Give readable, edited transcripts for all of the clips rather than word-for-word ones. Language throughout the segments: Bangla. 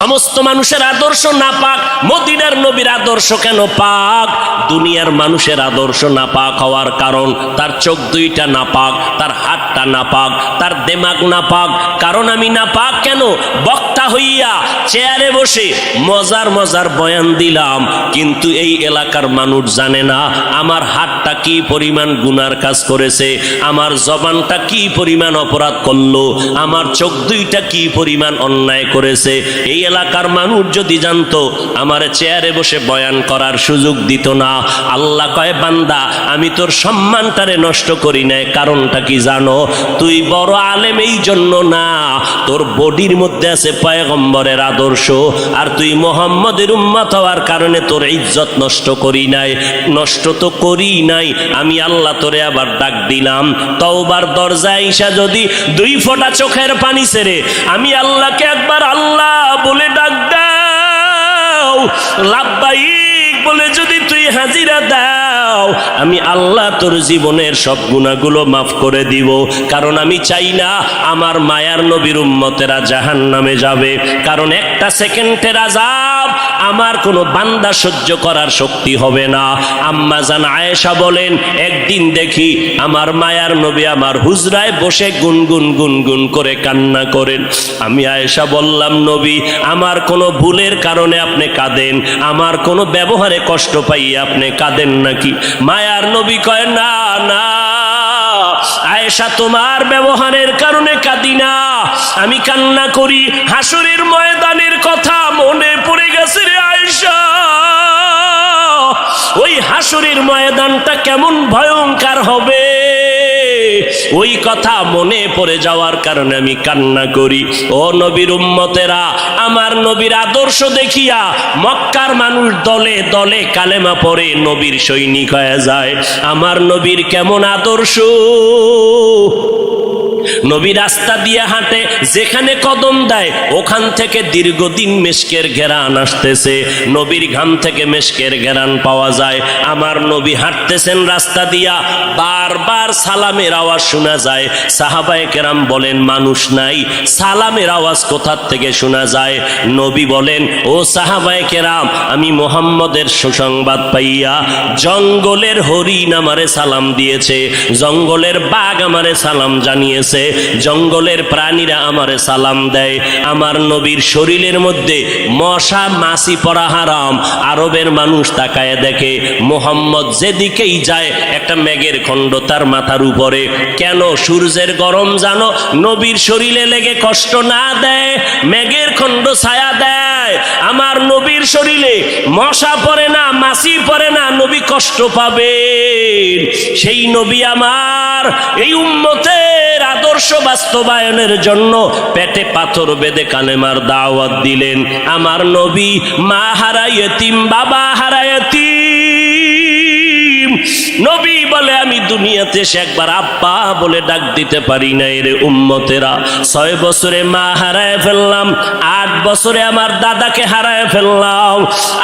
সমস্ত মানুষের আদর্শ নাপাক, মদিনার নবীর আদর্শ কেন পাক? দুনিয়ার মানুষের আদর্শ নাপাক হওয়ার কারণ তার চোখ দুইটা নাপাক, তার হাতটা নাপাক, তার দেমাগ নাপাক। কারণ আমি নাপাক কেন? বক্তা হইয়া চেয়ারে বসে মজার মজার বয়ান দিলাম, কিন্তু এই এলাকার মানুষ জানে না আমার হাতটা কি পরিমাণ গুনার কাজ করেছে, আমার জবানটা কি পরিমাণ অপরাধ করলো, আমার চোখ দুইটা কি পরিমাণ অন্যায় করেছে। এই এলাকার মানুষ যদি জানতো, আমার চেয়ারে বসে বয়ান করার সুযোগ দিত না। আল্লাহ কয়, বান্দা আমি তোর সম্মানটারে নষ্ট করি নাই। কারণটা কি জানো? তুই বড় আলেম এই জন্য না, তোর বডির মধ্যে আছে পয়গম্বরের আদর্শ, আর তুই মুহাম্মদের উম্মত হওয়ার কারণে তোর ইজ্জত নষ্ট করি নাই। নষ্ট তো করি নাই, আমি আল্লাহ তোরে আবার ডাক দিলাম, তওবার দরজায় ঈশা যদি দুই ফোঁটা চোখের পানি ছেড়ে আমি আল্লাহকে একবার আল্লাহ বলে ডাক দাও, লাব্বাইক বলে যদি তুই হাজিরা দাও, আমি আল্লাহ তোর জীবনের সব গুনাহগুলো মাফ করে দিব। কারণ আমি চাই না আমার মায়ার নবীর উম্মতেরা জাহান্নামে যাবে। কারণ একটা সেকেন্ডের আযাব আমার কোনো বান্দা সহ্য করার শক্তি হবে না। আম্মা জান আয়েশা বলেন, একদিন দেখি আমার মায়ার নবী আমার হুজরায় বসে গুনগুন গুনগুন করে কান্না করেন। আমি আয়েশা বললাম, নবী আমার কোনো ভুলের কারণে আপনি কাঁদেন, আমার কোনো ব্যবহারে কষ্ট পাইয়ে আপনি কাঁদেন নাকি? মায়ার নবী কয়, না না আয়েশা, তোমার ব্যবহারের কারণে কাঁদি না, আমি কান্না করি হাসরের ময়দানের কথা মনে পড়ে গেছে রে আয়েশা। ওই হাসরের ময়দানটা কেমন ভয়ঙ্কর হবে, ওই কথা মনে পড়ে যাওয়ার কারণে আমি কান্না করি। ও নবীর উম্মতেরা, আমার নবীর আদর্শ দেখিয়া মক্কার মানুষ দলে দলে কালেমা পড়ে নবীর সৈনিক হয়ে যায়। আমার নবীর কেমন আদর্শ! নবী রাস্তা দিয়ে হাঁটে, যেখানে কদম দেয় ওখান থেকে দীর্ঘদিন মেশকের ঘেরান আসতেছে, নবীর ঘাম থেকে মেশকের ঘেরান পাওয়া যায়। আমার নবী হাঁটতেছেন রাস্তা দিয়া, বারবার সালামের আওয়াজ শোনা যায়। সাহাবায়ে কেরাম বলেন, মানুষ নাই, সালামের আওয়াজ কোথার থেকে শোনা যায়? নবী বলেন, ও সাহাবায়ে কেরাম, আমি মুহাম্মদের সুসংবাদ পাইয়া জঙ্গলের হরিণ আমারে সালাম দিয়েছে, জঙ্গলের বাঘ আমারে সালাম জানিয়েছে, জঙ্গলের প্রাণীরা আমারে সালাম দেয়। আমার নবীর শরীরের মধ্যে মশা মাছি পড়া হারাম। আরবের মানুষ তাকায় দেখে মুহাম্মদ যেদিকেই যায় একটা মেঘের খণ্ড তার মাথার উপরে। কেন? সূর্যের গরম জানো নবীর শরীরে লেগে কষ্ট না দেয়, মেঘের খণ্ড ছায়া দেয়। আমার নবীর শরীরে মশা পড়ে না, মাছি পড়ে না, নবী কষ্ট পাবেন। সেই নবী আমার এই উম্মতের আদর্শ বাস্তবায়নের জন্য পেটে পাথর বেঁধে কালেমার দাওয়াত দিলেন। আমার নবী মা হারা ইয়েতিম, বাবা হারা ইয়েতিম। নবী বলে, আমি দুনিয়াতে এসে একবার আব্বা বলে ডাক দিতে পারি না। এর উম্মতেরা 6 বছরে মা হারায় ফেললাম, 8 বছরে আমার দাদাকে হারায় ফেললাম।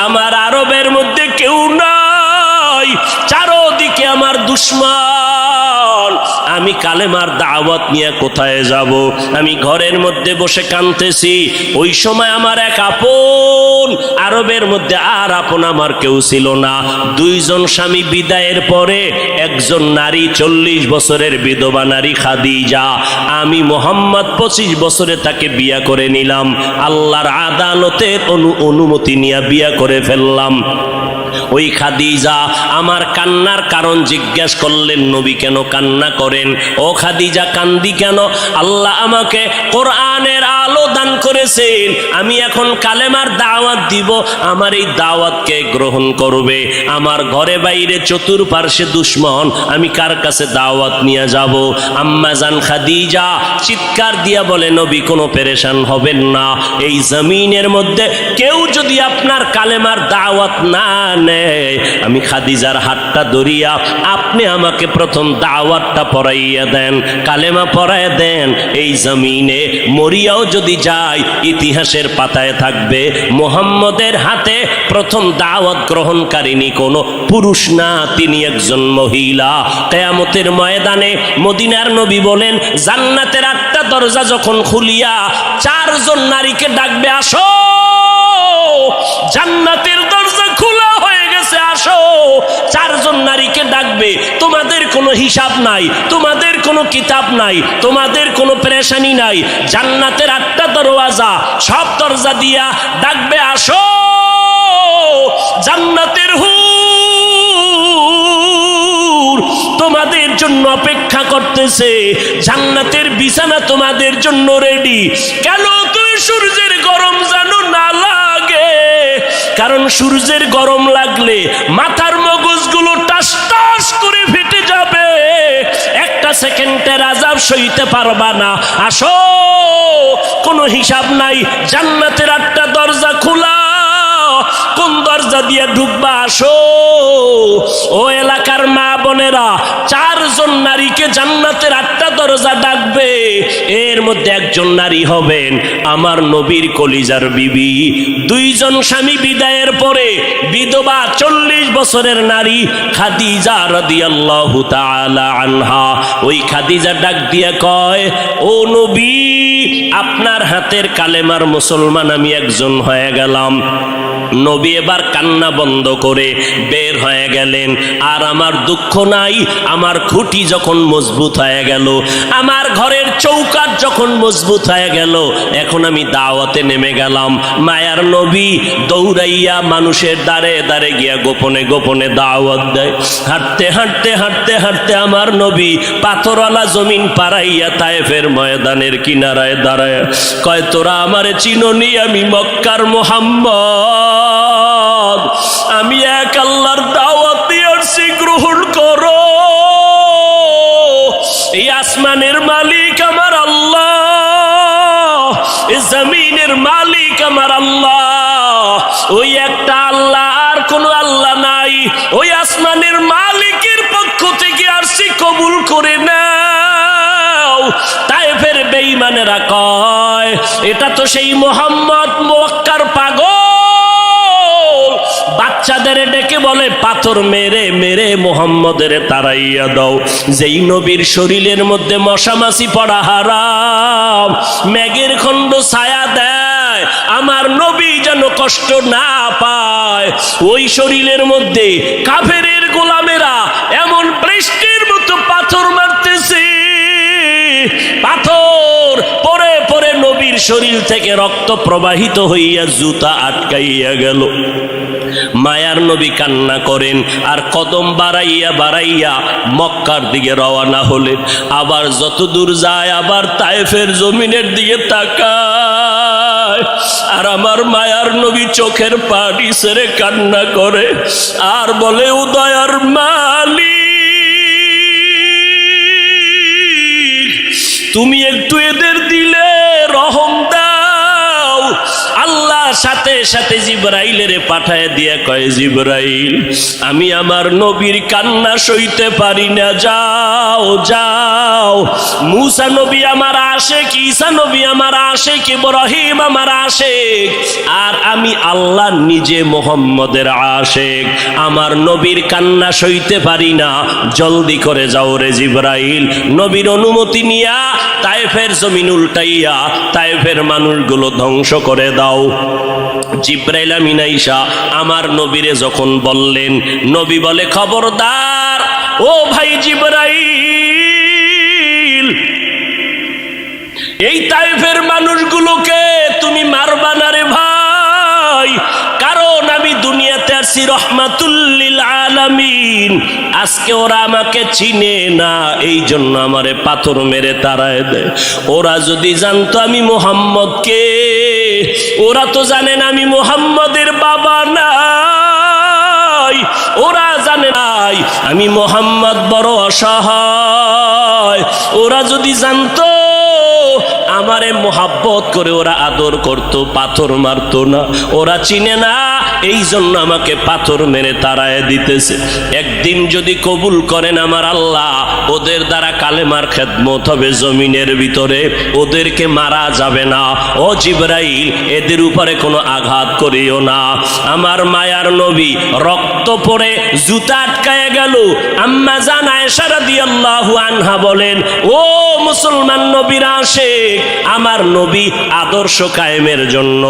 আমার আরবের মধ্যে কেউ নাই, চারদিকে আমার দুশ্মন। আমি কালেমার দাওয়াত নিয়ে কোথায় যাব? আমি ঘরের মধ্যে বসে কাঁদতেছি। ওই সময় আমার এক আপন, আরবের মধ্যে আর আপন আমার কেউ ছিল না। 2 জন স্বামী বিদায়ের পরে একজন নারী, 40 বছরের বিধবা নারী খাদিজা। আমি মুহাম্মদ 25 বছরে তাকে বিয়া করে নিলাম। আল্লাহর আদালতের অনুমতি নিয়ে বিয়া করে ফেললাম। ওই খাদিজা আমার কান্নার কারণ জিজ্ঞেস করলেন, নবী কেন কান্না করেন? ও খাদিজা, কান্দি কেন? আল্লাহ আমাকে কোরআনের আলো দান করেছেন, আমি এখন কালেমার দাওয়াত দিব, আমার এই দাওয়াতকে গ্রহণ করবে। আমার ঘরে বাইরে চতুর্পার্শ্বে দুশ্মন, আমি কার কাছে দাওয়াত নিয়ে যাব? আম্মা জান খাদিজা চিৎকার দিয়া বলে, নবী কোনো পেরেশান হবেন না, এই জমিনের মধ্যে কেউ যদি আপনার কালেমার দাওয়াত না নেয়, আমি খাদিজার হাতটা ধরিয়া আপনি আমাকে প্রথম দাওয়াতটা পড়াইয়া দেন, কালেমা পড়াইয়া দেন। এই জমিনে মরিয়াও যদি যায় ইতিহাসের পাতায় থাকবে মুহাম্মদের হাতে প্রথম দাওয়াত গ্রহণকারিনী কোনো পুরুষ না, তিনি একজন মহিলা। কিয়ামতের ময়দানে মদিনার নবী বলেন, জান্নাতের 8টা দরজা যখন খুলিয়া 4 জন নারীকে ডাকবে, আসো, জান্নাতের দরজা খোলা হয়ে গেছে, আসো। 4 জন নারীকে ডাকবে, তোমাদের কোনো হিসাব নাই, তোমাদের কোনো কিতাব নাই, তোমাদের কোনো পেরেশানি নাই। জান্নাতের 8টা দরওয়াজা, সব দরজা দিয়া ডাকবে, আসো, জান্নাতের হুর তোমাদের জন্য অপেক্ষা করতেছে, জান্নাতের বিছানা তোমাদের জন্য রেডি। কেন তুই সূর্যের গরম জানো না লাগে? কারণ সূর্যের গরম লাগলে মাথার মগজগুলো টাস টাস করে ফেটে যাবে, একটা সেকেন্ডের আযাব সইতে পারবা না। আসো, কোনো হিসাব নাই, জান্নাতের 8টা দরজা খোলা, কোন দরজা দিয়ে ঢুকবা, আসো। ও এলাকার মা বোনেরা, 4 জন নারীকে জান্নাতের 8টা দরজা ডাকবে, এর মধ্যে একজন নারী হবেন আমার নবীর কলিজার বিবি। 2 জন স্বামী বিদায়ের পরে বিধবা 40 বছরের নারী খাদিজা রাদিয়াল্লাহু তাআলা আনহা। ওই খাদিজা ডাক দিয়া কয়, ও নবী, আপনার হাতের কালেমার মুসলমান আমি একজন হয়ে গেলাম। নবী এবার কান্না বন্ধ করে বের হয়ে গেলেন। আর আমার দুঃখ নাই, আমার খুঁটি যখন মজবুত হয়ে গেল, আমার ঘরের চৌকাঠ যখন মজবুত হয়ে গেল, এখন আমি দাওয়াতে নেমে গেলাম। মায়ার নবী দৌড়াইয়া মানুষের দ্বারে দ্বারে গিয়া গোপনে গোপনে দাওয়াত দেয়। হাঁটতে হাঁটতে হাঁটতে হাঁটতে আমার নবী পাথরওয়ালা জমিন পাড়াইয়া তায়েফের ময়দানের কিনারায় দাঁড়ায় কয়, তোরা আমারে চিনোনি, আমি মক্কার মুহাম্মদ, আমি এক আল্লাহর দাওয়াত দিয়ে আসছি, গ্রহণ করো। এই আসমানের মালিক আমার আল্লাহ, এই জমিনের মালিক আমার আল্লাহ, ওই একটা আল্লাহ, আর কোনো আল্লাহ নাই। ওই আসমানের মালিকের পক্ষ থেকে আসছি, কবুল করে নাও। তায়েফের বেঈমানেরা কয়, এটা তো সেই মুহাম্মদ মক্কার পাগল। বাচ্চাদের ডেকে বলে, পাথর মেরে মেরে মুহাম্মদের তাড়াইয়া দাও। যেই নবীর শরীরের মধ্যে মশা মাছি পড়া হারাম, মেঘের খণ্ড ছায়া দেয়, আমার নবী যেন কষ্ট না পায়। ওই শরীরের মধ্যে কাফেরের গোলামেরা এমন বৃষ্টির মতো পাথর মারতেছে, পাথর পরে পরে নবীর শরীর থেকে রক্ত প্রবাহিত হইয়া জুতা আটকাইয়া গেল। মায়ার নবী কান্না করেন আর কদম বাড়াইয়া বাড়াইয়া মক্কার দিকে রওনা হলেন। আবার যত দূর যায় আবার তায়েফের জমিনের দিকে তাকায়, আর আমার মায়ার নবী চোখের পানি ছেড়ে কান্না করে আর বলে, উদয়ার মালিক, তুমি একটু এদের দিলে রহম দাও। আল্লাহ সাথে সাথে জিবরাইলের পাঠায় দিয়া কয়, জিবরাইল, আমি আমার নবীর কান্না সইতে পারি না, যাও যাও। মুসা নবী আমার আশেক, ঈসা নবী আমার আশেক, ইব্রাহিম আমার আশেক, আর আমি আল্লাহ নিজে মুহাম্মদের আশেক। আমার নবীর কান্না সইতে পারি না, জলদি করে যাও রে জিবরাইল। নবীর অনুমতি নিয়া তায়েফের জমিন উল্টাইয়া তায়েফের মানুষগুলো ধ্বংস করে দাও। জিবরাইল আমিন আইসা আমার নবীরে যখন বললেন, নবী বলে, খবরদার ও ভাই জিবরাইল, এই তায়েফের মানুষগুলোকে তুমি মারবা না রে ভাই, কারণ আমি দুনিয়াতে আসছি রহমাতুল লিল আলামিন। আজকে ওরা আমাকে চিনে না, এই জন্য আমারে পাথর মেরে তাড়ায় দেয়। ওরা যদি জানতো আমি মুহাম্মদকে, ওরা তো জানেন আমি মুহাম্মদের বাবা নাই, ওরা জানে নাই আমি মুহাম্মদ বড় অসহায়। ওরা যদি জানতো আমারে মোহাব্বত করে ওরা আদর করত, পাথর মারতো না। ওরা চিনে না, এই জন্য আমাকে পাথর মেরে তাড়ায় দিতেছে। একদিন যদি কবুল করেন আমার আল্লাহ, ওদের দ্বারা কালেমার খেদমত হবে জমিনের ভিতরে, ওদেরকে মারা যাবে না। ও জিবরাইল, এদের উপরে কোনো আঘাত করিও না। আমার মায়ার নবী রক্ত পড়ে জুতা আটকায় গেল। আম্মা জান আয়েশা রাদিয়াল্লাহু আনহা বলেন, ও মুসলমান নবীর আশিক, আমার নবী আদর্শ কায়েমের জন্য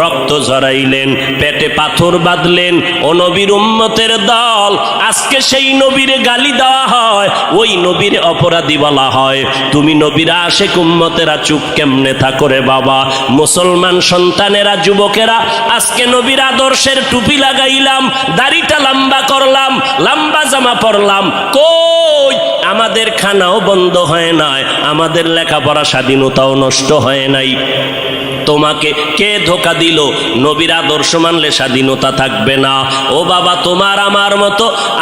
রক্ত ঝরাইলেন, পেটে পাথর বাঁধলেন। ও নবীর উম্মতের দল, আজকে সেই নবীরে গালি দেওয়া হয়, ওই নবীর অপরাধী বলা হয়। তুমি নবীর আশিক উম্মতেরা চুপ কেমনে থাকো রে বাবা? মুসলমান সন্তানেরা, যুবকেরা, আজকে নবীর আদর্শের টুপি লাগাইলাম, দাড়িটা লম্বা করলাম, লম্বা জামা পরলাম, কই আমাদের খানাও বন্ধ হয় নাই, আমাদের লেখাপড়া স্বাধীনতাও নষ্ট হয় নাই। তোমাকে কে ধোকা দিল? নবীর আদর্শ মানলে স্বাধীনতা থাকবে না। ও বাবা, তোমার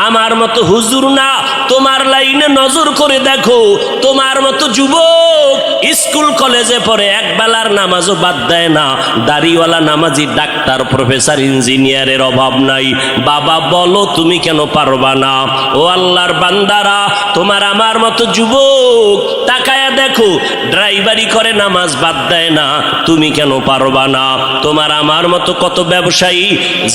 আমার মতো হুজুর না, তোমার লাইনে নজর করে দেখো, তোমার মতো যুবক স্কুল কলেজে পড়ে এক বেলার নামাজও বাদ দেয় না। দাড়িওয়ালা নামাজি ডাক্তার, প্রফেসর, ইঞ্জিনিয়ারের অভাব নাই। বাবা বলো, তুমি কেন পারবা না? ও আল্লাহর বান্দারা, তোমার আমার মতো যুবক তাকায়া দেখো, ড্রাইভারি করে নামাজ বাদ দেয় না, তুমি কেন পারবা না? তোমার আমার মতো কত ব্যবসায়ী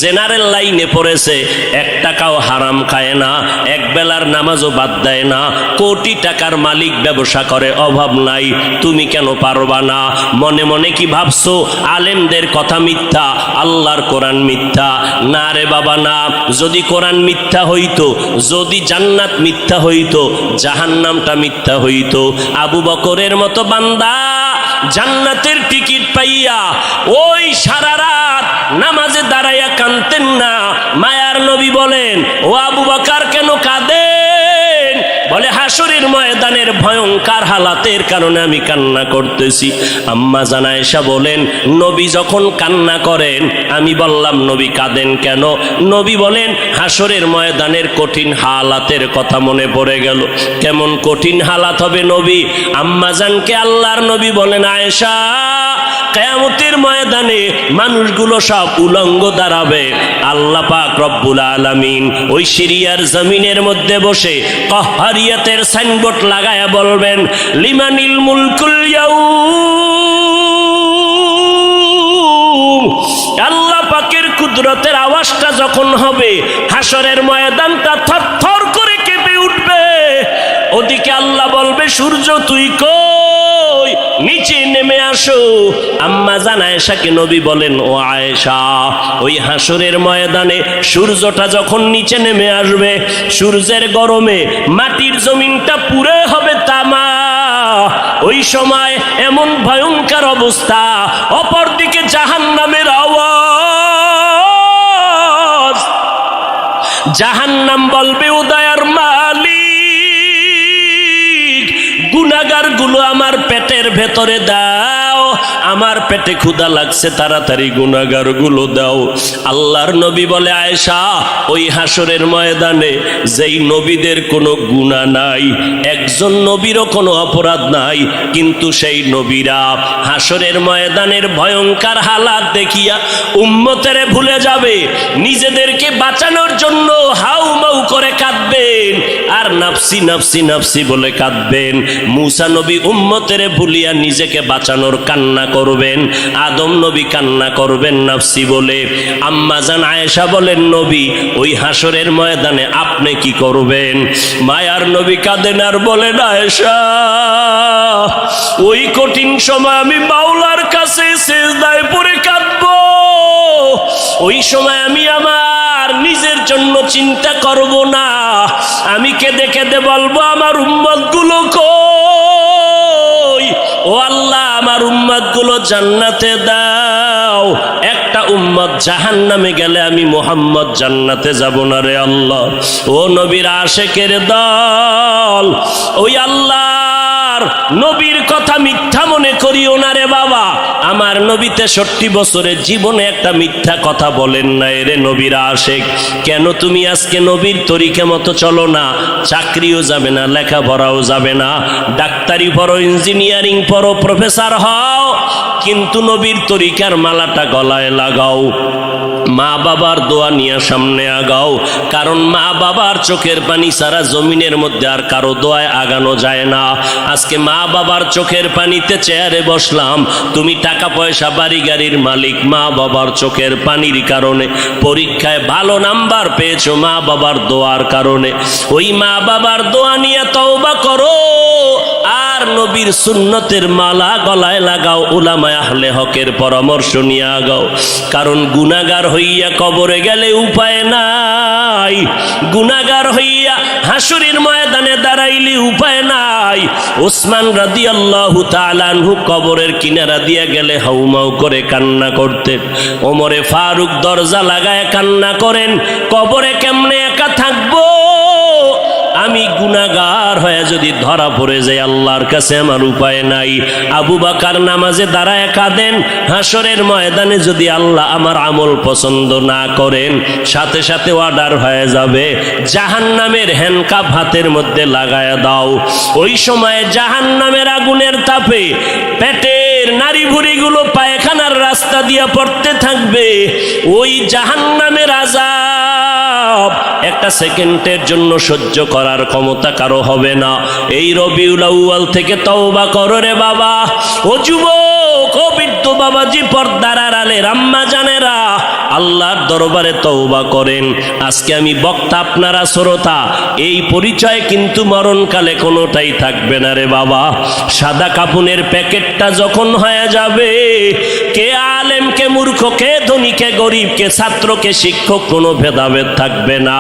জেনারেল লাইনে পড়েছে, এক টাকাও হারাম খায় না, এক বেলার নামাজও বাদ দেয় না, কোটি টাকার মালিক, ব্যবসা করে, অভাব নাই, তুমি কেন পারবা না? মনে মনে কি ভাবছো আলেমদের কথা মিথ্যা, আল্লাহর কোরআন মিথ্যা? না রে বাবা না। যদি কোরআন মিথ্যা হইতো, যদি জান্নাত মিথ্যা হইতো, জাহান্নামটা মিথ্যা হইতো। আবু বকরের মতো বান্দা জান্নাতের টিকিট পাইয়া ওই সারা রাত নামাজে দাঁড়াইয়া কাঁদতেন না। মায়ার নবী বলেন, ও আবু বকর কেন কাঁদেন? বলে, হাসরের ময়দানের ভয়ঙ্কর হালাতের কারণে আমি কান্না করতেছি। আম্মা জান আয়েশা বলেন, নবী যখন কান্না করেন, আমি বললাম, নবী কাঁদেন কেন? নবী বলেন, হাসরের ময়দানের কঠিন হালাতের কথা মনে পড়ে গেল। কেমন কঠিন হালাত হবে নবী? আম্মা জানকে আল্লাহর নবী বলেন, আয়েশা, কিয়ামতের ময়দানে মানুষগুলো সব উলঙ্গ দাঁড়াবে। আল্লাহ পাক রব্বুল আলামিন ওই সিরিয়ার জমিনের মধ্যে বসে কহরিয়াতের সাইনবোর্ড লাগায়া বলবেন, লিমানিল মুলকুল ইয়াউম। আল্লাহ পাকের কুদরতের আওয়াজটা যখন হবে, হাসরের ময়দানটা থরথর করে কেঁপে উঠবে। ওদিকে আল্লাহ বলবে, সূর্য তুই কই? নিচে নেমে আসো। আম্মা জান আয়েশাকে নবী বলেন, ও আয়েশা, ওই হাসরের ময়দানে সূর্যটা যখন নিচে নেমে আসবে, সূর্যের গরমে মাটির জমিনটা পুড়ে হবে তামা। ওই সময় এমন ভয়ঙ্কর অবস্থা, অপরদিকে জাহান্নামের আওয়াজ। জাহান্নাম বলবে, ও দয়ার মালিক, গুনাহগার গুলো আমার পেটের ভেতরে দাও, আমার পেটে ক্ষুধা লাগছে, তাড়াতাড়ি গুনাহগার গুলো দাও। আল্লাহর নবী বলে, আয়েশা, ওই হাসরের ময়দানে যেই নবীদের কোনো গুনাহ নাই, একজন নবীরও কোনো অপরাধ নাই, কিন্তু সেই নবীরা হাসরের ময়দানের ভয়ঙ্কর হালাত দেখিয়া উম্মতেরে ভুলে যাবে, নিজেদেরকে বাঁচানোর জন্য হাউমাউ করে কাঁদবেন, আর নাফসি নাফসি নাফসি বলে কাঁদবেন। মুসা নবী উম্মতেরে ভুলিয়া নিজেকে বাঁচানোর কান্না করবেন, আদম নবী কান্না করবেন নাফসি বলে। আম্মা জান আয়েশা বলেন, নবী, ওই হাসরের ময়দানে আপনি কি করবেন? মায়ার নবী কাঁদেন আর বলেন, আয়েশা, ওই কঠিন সময় আমি মাওলার কাছে সিজদায় পড়ে কাঁদবো। ওই সময় আমি আমার নিজের জন্য চিন্তা করব না, আমি কেঁদে কেঁদে বলবো, আমার উম্মত গুলো কই? ও আল্লাহ, আমার উম্মত গুলো জান্নাতে দাও। একটা উম্মত জাহান্নামে গেলে আমি মুহাম্মদ জান্নাতে যাব না রে আল্লাহ। ও নবীর আশিকের দল, ওই আল্লাহ আমার নবীর কথা মিথ্যা মনে করিও না রে বাবা। আমার নবী 63 বছরের জীবনে একটা মিথ্যা কথা বলেন না রে নবীর আশিক। কেন তুমি আজকে নবীর তরিকা মতো চলো না? চাকরিও যাবে না, লেখাপড়াও যাবে না, ডাক্তারি পড়ো, ইঞ্জিনিয়ারিং পড়ো, প্রফেসর হও, কিন্তু নবীর তরিকার মালাটা গলায় লাগাও, মা বাবার দোয়া নিয়ে সামনে আগাও। কারণ মা বাবার চোখের পানি ছাড়া জমিনের মধ্যে আর কারো দোয়ায় আগানো যায় না। আজকে মা বাবার চোখের পানিতে চেয়ারে বসলাম, তুমি টাকা পয়সা বাড়ি গাড়ির মালিক, মা বাবার চোখের পানির কারণে। পরীক্ষায় ভালো নাম্বার পেয়েছো মা বাবার দোয়ার কারণে। ওই মা বাবার দোয়া নিয়ে তওবা করো আর নবীর সুন্নতের মালা গলায় লাগাও, উলামায়ে আহলে হকের পরামর্শ নিয়ে আগাও। কারণ গুনাহগার হইয়া কবরে গেলে উপায় নাই, গুনাহগার হইয়া হাসরের ময়দানে দাঁড়াইলে উপায় নাই। ওসমান রাদিয়াল্লাহু তাআলা আনহু কবরের কিনারা দিয়া গেলে হাউমাউ করে কান্না করতেন। ওমরে ফারুক দরজা লাগায় কান্না করেন, কবরে কেমনে একা থাকবো, আমি গুনাহগার হয়ে যদি ধরা পড়ে যাই আল্লাহর কাছে আমার উপায় নাই। আবু বকর নামাজে দাঁড়ায় কাঁদেন, হাসরের ময়দানে যদি আল্লাহ আমার আমল পছন্দ না করেন সাথে সাথে অর্ডার হয়ে যাবে, জাহান্নামের হ্যান্ডকাপ হাতের মধ্যে লাগায় দাও। ওই সময় জাহান্নামের আগুনের তাপে পেটের নারী ভুঁড়িগুলো পায়খানার রাস্তা দিয়া পড়তে থাকবে। ওই জাহান্নামের আযাব একটা সেকেন্ডের জন্য সহ্য করার ক্ষমতা কারো হবে না। এই রবিউল আউয়াল থেকে তওবা করো রে বাবা। ও যুবক, ও বৃদ্ধ বাবাজি, পর্দার আড়ালে আম্মা জানেরা, আল্লাহর দরবারে তওবা করেন। আজকে আমি বক্তা, আপনারা শ্রোতা, এই পরিচয় কিন্তু মরণকালে কোনোটাই থাকবে না রে বাবা। সাদা কাপুনের প্যাকেটটা যখন হয়ে যাবে, কে আলেম কে মূর্খ, কে ধনী কে গরিব, কে ছাত্র কে শিক্ষক, কোনো ভেদাভেদ থাকবে না।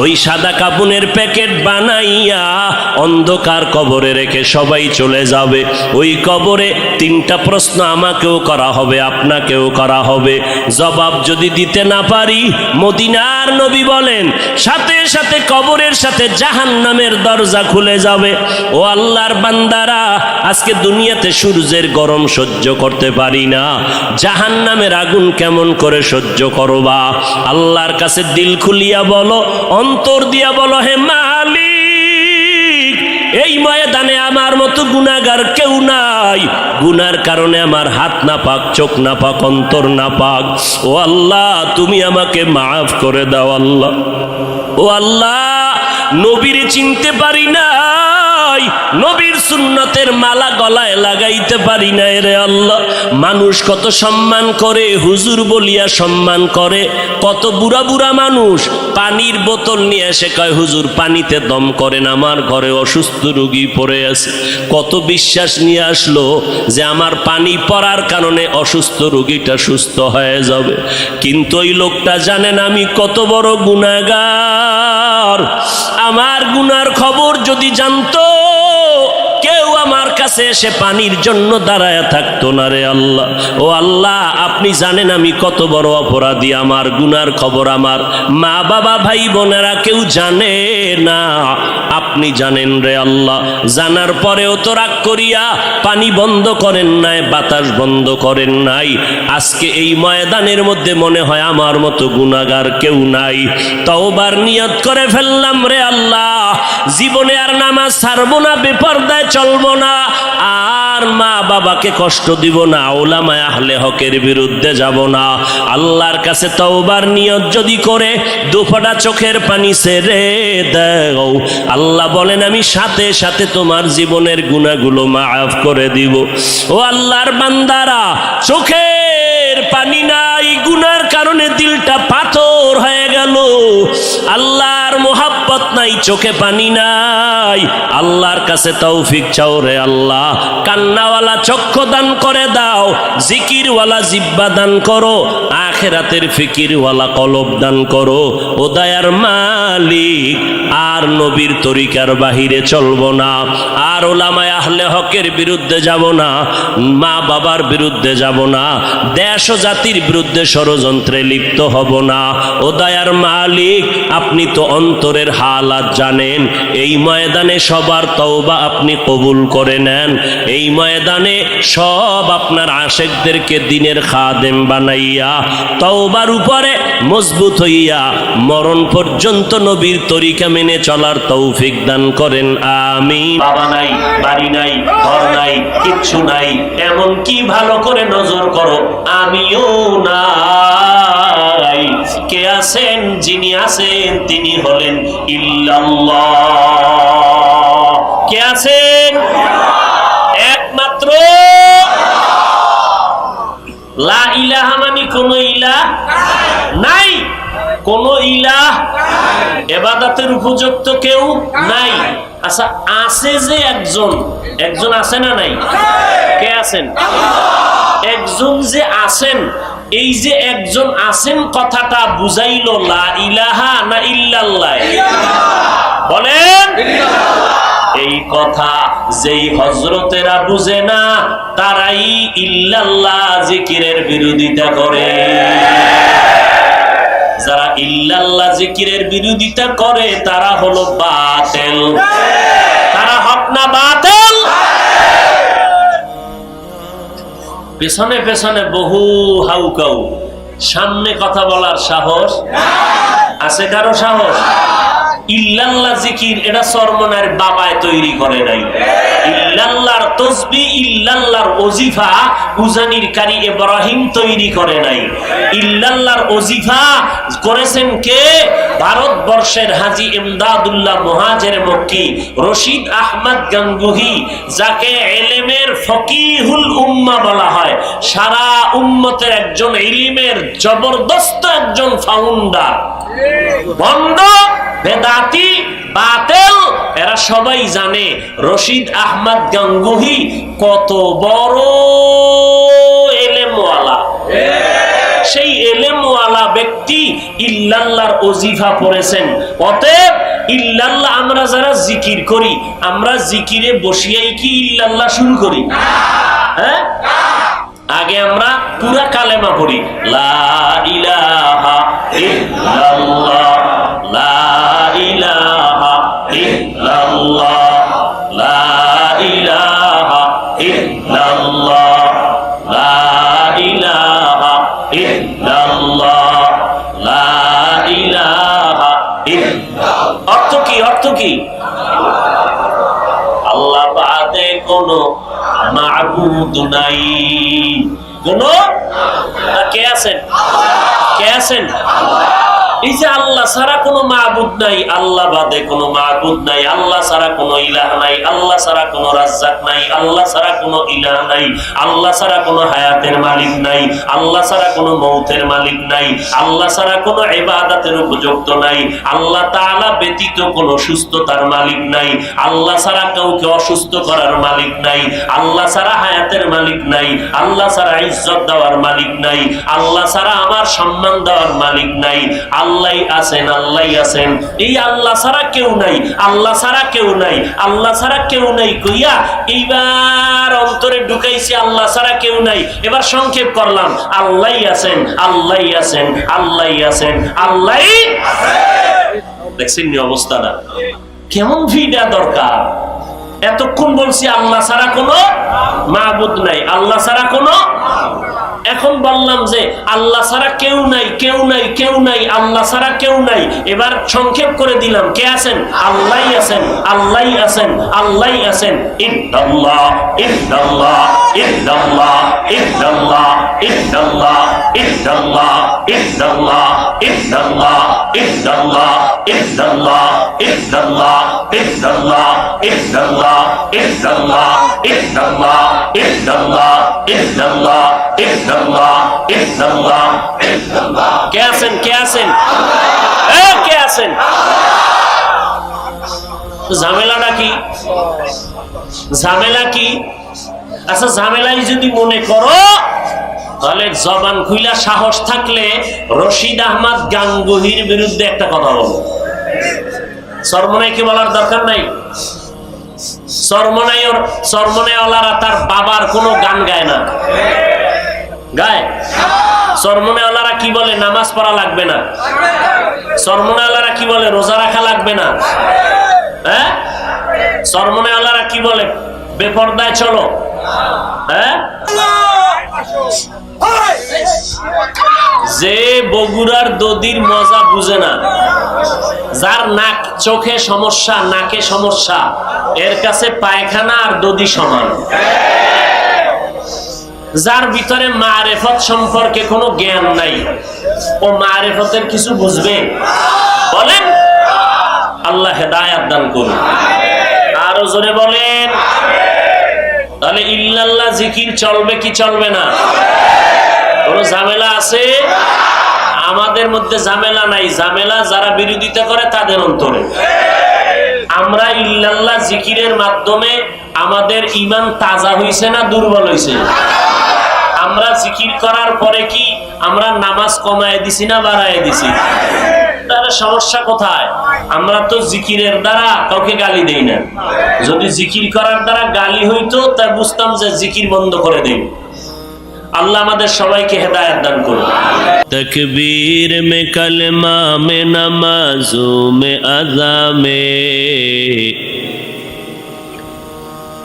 ওই সাদা কাপুনের প্যাকেট বানাইয়া অন্ধকার কবরে রেখে সবাই চলে যাবে। ওই কবরে 3টা প্রশ্ন আমাকেও করা হবে, আপনাকেও করা হবে। জবাব যদি দিতে না পারি, মদিনার নবী বলেন সাথে সাথে কবরের সাথে জাহান্নামের দরজা খুলে যাবে। ও আল্লাহর বান্দারা, আজকে দুনিয়াতে সূর্যের গরম সহ্য করতে পারি না, জাহান্নামের আগুন কেমন করে সহ্য করবা? আল্লাহর কাছে দিল খুলিয়া বলো, অন্তর দিয়া বলো, হে মালিক, এই ময়দানে আমার মতো গুনাহগার কেউ নাই। গুনার কারণে আমার হাত না পাক, চোখ না পাক, অন্তর না পাক। ও আল্লাহ, তুমি আমাকে মাফ করে দাও আল্লাহ। ও আল্লাহ, নবীর চিনতে পারি নাই, নবীর সুন্নতের মালা গলায় লাগাইতে পারি না রে আল্লাহ। মানুষ কত সম্মান করে, হুজুর বলিয়া সম্মান করে। কত বুড়া বুড়া মানুষ পানির বোতল নিয়ে এসে কয়, হুজুর পানিতে দম করেন, আমার ঘরে অসুস্থ রোগী পড়ে আছে। কত বিশ্বাস নিয়ে আসলো যে আমার পানি পড়ার কারণে অসুস্থ রোগীটা সুস্থ হয়ে যাবে। কিন্তু ওই লোকটা জানেন আমি কত বড় গুনাহগার। আমার গুনার খবর যদি জানতো, কেউ আমার কাছে এসে পানির জন্য দাঁড়ায় থাকতো না রে আল্লাহ। ও আল্লাহ, আপনি জানেন আমি কত বড় অপরাধী। আমার গুনার খবর আমার মা বাবা ভাই বোনেরা কেউ জানে না, আপনি জানেন রে আল্লাহ। জানার পরেও তো রাগ করিয়া পানি বন্ধ করেন নাই, বাতাস বন্ধ করেন নাই। আজকে এই ময়দানের মধ্যে মনে হয় আমার মতো গুনাহগার কেউ নাই। তওবার নিয়ত করে ফেললাম রে আল্লাহ, জীবনে আর নামাজ ছাড়বো না, বেপরদায় চলবো না, আর মা বাবাকে কষ্ট দিব না, উলামায়ে আহলে হকের বিরুদ্ধে যাব না। আল্লাহর কাছে তওবার নিয়ত যদি করে দুফোঁটা চোখের পানি ছেড়ে দাও, আল্লাহ বলেন আমি সাথে সাথে তোমার জীবনের গুনাহগুলো মাফ করে দিব। ও আল্লাহর বান্দারা, চোখের পানি নাই, গুনার কারণে দিলটা পাথর হয়ে গেল। আল্লাহর মোহাব্বত নাই, চোখে পানি নাই। আল্লাহর কাছে তৌফিক চাও রে আল্লাহ। কান্নাওয়ালা চক্ষু দান করে দাও, জিকিরওয়ালা জিহ্বা দান করো, আখিরাতের ফিকিরওয়ালা কলব দান করো ও দয়ার মালিক। আর নবীর তরিকার বাহিরে চলবো না, আর ওলামায়ে আহলে হকের বিরুদ্ধে যাব না, মা বাবার বিরুদ্ধে যাব না, দেশ ও জাতির বিরুদ্ধে ষড়যন্ত্রে লিপ্ত হব না। ও দয়ার মালিক, আপনি তো অন্তরের হালাত জানেন। এই ময়দানে সবার তওবা আপনি কবুল করে নেন। এই ময়দানে সব আপনার আশেকদেরকে দিনের খাদেম বানাইয়া তওবার উপরে মজবুত হইয়া মরণ পর্যন্ত নবীর তরিকা মেনে চলার তৌফিক দান করেন, আমিন। বাবা নাই, বাড়ি নাই, ঘর নাই, কিচ্ছু নাই, এমন কি ভালো করে নজর করো আমিও নাই। কে আছেন? যিনি আছেন তিনি হলেন ইল্লাল্লাহ। কে আছেন? একমাত্র লা ইলাহা মানে কোন ইলাহ নাই, কোন ইলাহ ইবাদতের উপযুক্ত কেউ নাই। আচ্ছা, আছে যে একজন, একজন আছে না নাই? কে আছেন? একজন যে আছেন, এই যে একজন আছেন কথাটা বুঝাইল লা ইলাহা না ইল্লাল্লাহ? বলেন। এই কথা যেই হযরতেরা বুঝে না তারাই ইল্লাল্লাহ জিকিরের বিরোধিতা করে। যারা ইল্লাল্লাহ জিকিরের বিরোধিতা করে তারা হলো বাতিল। তারা হক না বাতিল? পেছনে পেছনে বহু হাউকাউ, সামনে কথা বলার সাহস আছে কারো? সাহস? ইল্লাল্লাহ জিকির এটা চরমনার বাবায় তৈরি করে নাই। ইল্লাল্লাহর তসবিহ, ইল্লাল্লাহর ওজিফা উজানির কারি ইব্রাহিম তৈরি করে নাই। ইল্লাল্লাহর ওজিফা করেছেন কে? ভারতবর্ষের হাজী ইমদাদুল্লাহ মুহাজির মক্কি রশিদ আহমদ গাঙ্গুহি, যাকে ইলমের ফকিহুল উম্মাহ বলা হয়। সারা উম্মতের একজন ইলমের জবরদস্ত একজন ফাউন্ডার। বন্ধ বেদাতি বাতিল এরা সবাই জানে রশিদ আহমদ গাঙ্গুহি কত বড় ইলমওয়ালা। সেই ইলমওয়ালা ব্যক্তি ইল্লাল্লাহর ওজিফা পড়েছেন। অতএব ইল্লাল্লাহ আমরা যারা জিকির করি, আমরা জিকিরে বসিয়াই কি ইল্লাল্লাহ শুরু করি? হ্যাঁ, আগে আমরা পুরা কালেমা পড়ি, লা ইলাহা ইল্লাল্লাহ, লা ইলাহা ইল্লাল্লাহ, লা ইলাহা ইল্লাল্লাহ, লা ইলাহা ইল্লাল্লাহ, লা ইলাহা ইল্লাল্লাহ। অর্থ কি? অর্থ কি? আল্লাহ বাদে কোনো মাবুদ নাই। কোন কে আছেন? কে আছেন? এই যে আল্লাহ ছাড়া কোনো মাবুদ নাই, আল্লাহ বাদে কোনো মাবুদ নাই, আল্লাহ ছাড়া কোনো ইলাহ নাই, আল্লাহ ছাড়া কোনো রাজ্জাক নাই, আল্লাহ ছাড়া কোনো ইলাহ নাই, আল্লাহ ছাড়া কোনো হায়াতের মালিক নাই, আল্লাহ ছাড়া কোনো মৌতের মালিক নাই, আল্লাহ ছাড়া কোনো ইবাদতের উপযুক্ত নাই, আল্লাহ তাআলা ব্যতীত কোনো সুস্থতার মালিক নাই, আল্লাহ ছাড়া কাউকে অসুস্থ করার মালিক নাই, আল্লাহ ছাড়া হায়াতের মালিক নাই, আল্লাহ ছাড়া ইজ্জত দেওয়ার মালিক নাই, আল্লাহ ছাড়া আমার সম্মান দেওয়ার মালিক নাই। আল্লাহই আছেন, আল্লাহই আছেন। এই আল্লাহ ছাড়া কেউ নাই, আল্লাহ ছাড়া কেউ নাই, আল্লাহ ছাড়া কেউ নাই কইয়া এইবার অন্তরে ঢুকাইছি আল্লাহ ছাড়া কেউ নাই। এবার সংক্ষেপ করলাম, আল্লাহই আছেন, আল্লাহই আছেন, আল্লাহই আছেন, আল্লাহই দেখছেন নি অবস্থাটা কেমন? ভিড়া দরকার। এতক্ষণ বলছি আল্লাহ ছাড়া কোনো মাবুদ নাই, আল্লাহ ছাড়া কোনো। এখন বললাম যে আল্লাহ ছাড়া কেউ নাই, কেউ নাই, কেউ নাই, আল্লাহ ছাড়া কেউ নাই। এবার সংক্ষেপ করে দিলাম, কে আছেন? আল্লাহই আছেন, আল্লাহই আছেন, আল্লাহই আছেন। ইল্লাল্লাহ, ইল্লাল্লাহ, ইল্লাল্লাহ, ইল্লাল্লাহ, ইল্লাল্লাহ, ইল্লাল্লাহ, ইল্লাল্লাহ, ইল্লাল্লাহ, ইল্লাল্লাহ, ইল্লাল্লাহ, ইল্লাল্লাহ, ইল্লাল্লাহ, ইল্লাল্লাহ, ইল্লাল্লাহ, ইল্লাল্লাহ, ইল্লাল্লাহ, ইল্লাল্লাহ, ইল্লাল্লাহ, ইল্লাল্লাহ, ইল্লাল্লাহ। কে আছেন? কে আছেন? কে আছেন? ঝামেলাটা কি? ঝামেলা কি? আচ্ছা, ঝামেলাই যদি মনে করো তাহলে জবান খুইলা সাহস থাকলে রশিদ আহমদ গাঙ্গুহির বিরুদ্ধে একটা কথা বলো। সরমনাই কি বলার দরকার নাই? সরমনাইওয়ালারা তার বাবার কোনো গান গায় না, গায়? সরমনাইওয়ালারা কি বলে? নামাজ পড়া লাগবে না। সরমনাইওয়ালারা কি বলে? রোজা রাখা লাগবে না। হ্যাঁ, সরমনাইওয়ালারা কি বলে? বেপরদায় চলো। হ্যাঁ, যে বগুড়ার দদির মজা বুঝে না, যার নাক চোখে সমস্যা, নাকে সমস্যা, এর কাছে পায়খানা আর দদি সমান। যার ভিতরে মারেফত সম্পর্কে কোনো জ্ঞান নাই, ও মারেফতের কিছু বুঝবে? বলেন। আল্লাহ হেদায়াত দান করুন। আরো জোরে বলেন। তাহলে ইল্লাল্লাহ জিকির চলবে কি চলবে না? কোন ঝামেলা আছে? আমাদের মধ্যে ঝামেলা নাই, ঝামেলা যারা বিরোধিতা করে তাদের অন্তরে। আমরা ইল্লাল্লাহ জিকিরের মাধ্যমে আমাদের ঈমান তাজা হইছে না দুর্বল হইছে? আমরা জিকির করার পরে কি আমরা নামাজ কমায় দিছি না বাড়ায় দিছি? তাহলে সমস্যা কোথায়? আমরা তো জিকিরের দ্বারা কাউকে গালি দেই না। যদি জিকির করার দ্বারা গালি হইতো তা বুঝতাম যে জিকির বন্ধ করে দেই। আল্লাহ আমাদের সবাইকে হেদায়েত দান করুন। তকবীর মে কলমা মে নামাজো মে আযা মে,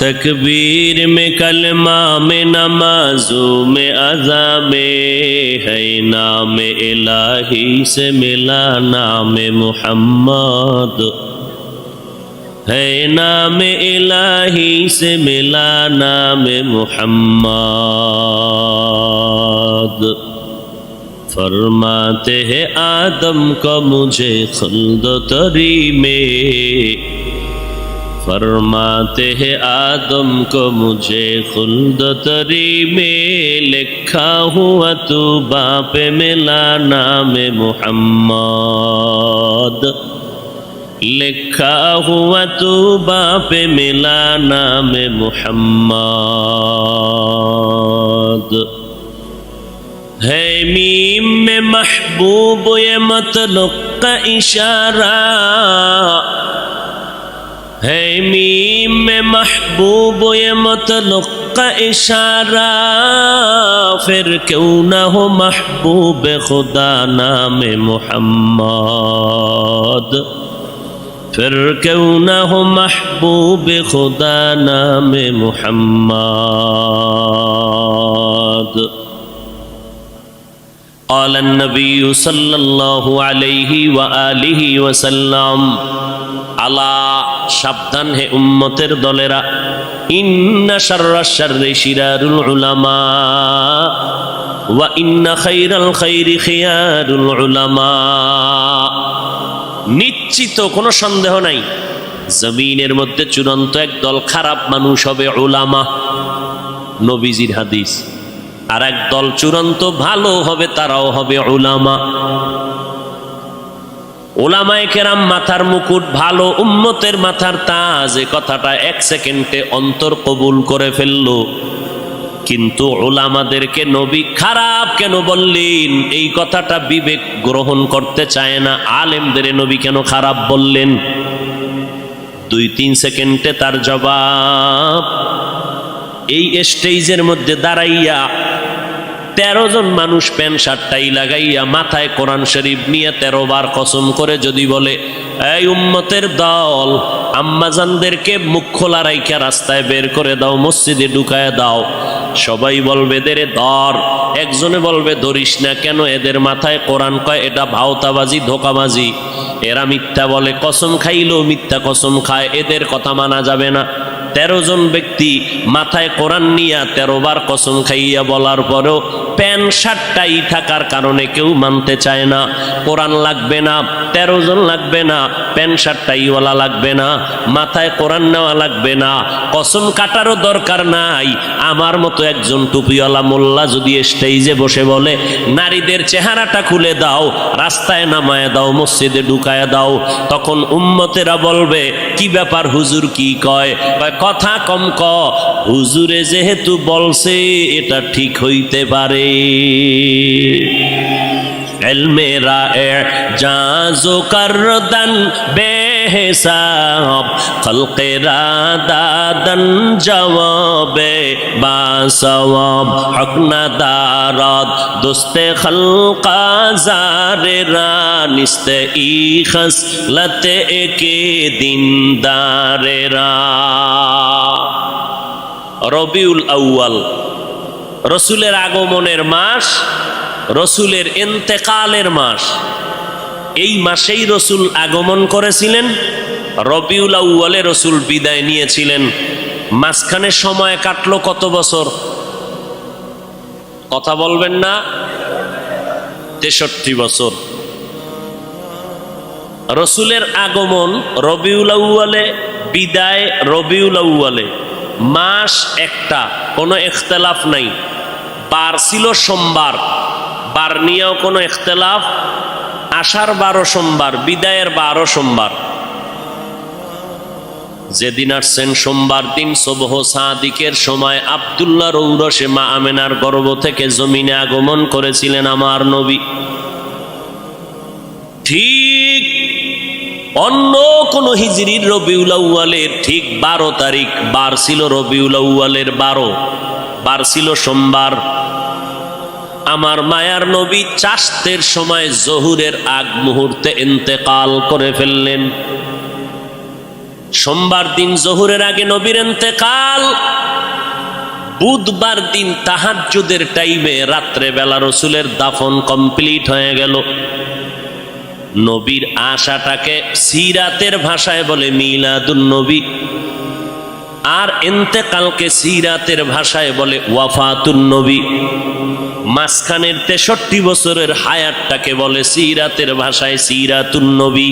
तकबीर में कलमा में नमाजों में अज़ा में है नाम इलाही से मिला नाम मुहम्मद, है नाम इलाही से मिला नाम मुहम्मद। फरमाते हैं आदम को मुझे खुल्द तरी में, फरमाते हैं आदम को मुझे खुल्द तरी में, लिखा हुआ तू बाप मिला नाम मुहम्मद, लिखा हुआ तू बाप मिला नाम मुहम्मद। है मीम में महबूब ये मतलुक का इशारा, है मीम में महबूब ये मतलुक का इशारा, फिर क्यों ना हो महबूब खुदा नाम मुहम्मद, फिर क्यों ना हो महबूब खुदा नाम मुहम्मद। قال النبي صلى الله عليه وآله وسلم আলা, সাবধান হে উম্মতের দলেরা, ইন্না শাররাশ শাররি শিরারুল উলামা ওয়া ইন্না খাইরাল খাইরি খিয়ারুল উলামা। নিশ্চিত কোনো সন্দেহ নাই জমিনের মধ্যে চূড়ান্ত একদল খারাপ মানুষ হবে উলামা, নবীজির হাদিস। আর একদল চূড়ান্ত ভালো হবে, তারাও হবে উলামা। উলামায়ে কেরাম মাথার মুকুট, ভালো উম্মতের মাথার তাজ, এ কথাটা এক সেকেন্ডে অন্তর কবুল করে ফেললো। কিন্তু উলামাদেরকে নবী খারাপ কেন বললেন, এই কথাটা বিবেক গ্রহণ করতে চায় না। আলেমদের নবী কেন খারাপ বললেন? 2-3 সেকেন্ডে তার জবাব। এই স্টেজের মধ্যে দাঁড়াইয়া 13 জন মানুষ প্যান্ট শার্টটাই লাগাইয়া মাথায় কোরআন শরীফ নিয়ে 13 বার কসম করে যদি বলে, এই উম্মতের দল, আম্মাজানদেরকে মুখ খোলা রাইখা রাস্তায় বের করে দাও, মসজিদে ঢুকায় দাও, সবাই বলবে দেরে ধর। একজনে বলবে ধরিস না কেন, এদের মাথায় কোরআন কয়, এটা ভাওতাবাজি, ধোকাবাজি, এরা মিথ্যা বলে, কসম খাইলেও মিথ্যা কসম খায়, এদের কথা মানা যাবে না। 13 জন ব্যক্তি মাথায় কোরআন নিয়া 13 বার কসম খাইয়া বলার পরেও প্যান্ট শার্টটাই থাকার কারণে কেউ মানতে চায় না। কোরআন লাগবে না, 13 জন লাগবে না, প্যান্ট শার্টটাইওয়ালা লাগবে না, মাথায় কোরআন নেওয়া লাগবে না, কসম কাটারও দরকার নাই। আমার মতো একজন টুপিওয়ালা মোল্লা যদি স্টেজে বসে বলে, নারীদের চেহারাটা খুলে দাও, রাস্তায় নামায় দাও, মসজিদে ঢুকায় দাও, তখন উম্মতেরা বলবে, কি ব্যাপার হুজুর কি কয়? কথা কম ক, হুজুরে যেহেতু বলছে এটা ঠিক হইতে পারে। ইলমে রা'জাজু করদান বেহিসাব, খলকেরা দাদান জওয়াবে বাসওয়াব, হক না দারদ দোস্তে খলকা জারেরা, নিস্তে ই খসলতে একে দিনদারেরা। রবিউল আউয়াল রসুলের আগমনের মাস, রসুলের ইন্তেকালের মাস। এই মাসেই রসুল আগমন করেছিলেন, রবিউল আউয়ালে রসুল বিদায় নিয়েছিলেন। মাঝখানে সময় কাটলো কত বছর? কথা বলবেন না? 63 বছর। রসুলের আগমন রবিউল আউয়ালে, বিদায় রবিউল আউয়ালে, মাস একটা, কোনো ইখতিলাফ নাই। বার ছিল সোমবার, বার নিয়েও কোনো ইখতিলাফ। আষাঢ় 12 সোমবার, বিদায়ের 12 সোমবার। যেদিন আসছেন সোমবার দিন সুবহ সাদিকের সময় আব্দুল্লাহর ঔরসে মা আমেনার গর্ভ থেকে জমিনে আগমন করেছিলেন আমার নবী। ঠিক অন্য কোন হিজরির রবিউল আউয়ালের ঠিক 12 তারিখ বার ছিল, রবিউল আউয়ালের 12 বার ছিল সোমবার। আমার মায়ার নবী চাষতের সময় জহুরের আগ মুহূর্তে ইন্তেকাল করে ফেললেন। সোমবার দিন জহুরের আগে নবীর ইন্তেকাল। বুধবার দিন তাহাজ্জুদের টাইমে রাত্রে বেলা রসুলের দাফন কমপ্লিট হয়ে গেল। নবীর আশাটাকে সিরাতের ভাষায় বলে মিলাদুন নবী, আর ইন্তেকালকে সিরাতের ভাষায় বলে ওয়াফাতুন নবী। মাঝখানের 63 বছরের হায়াতটাকে বলে সিরাতের ভাষায় সিরাতুন নবী।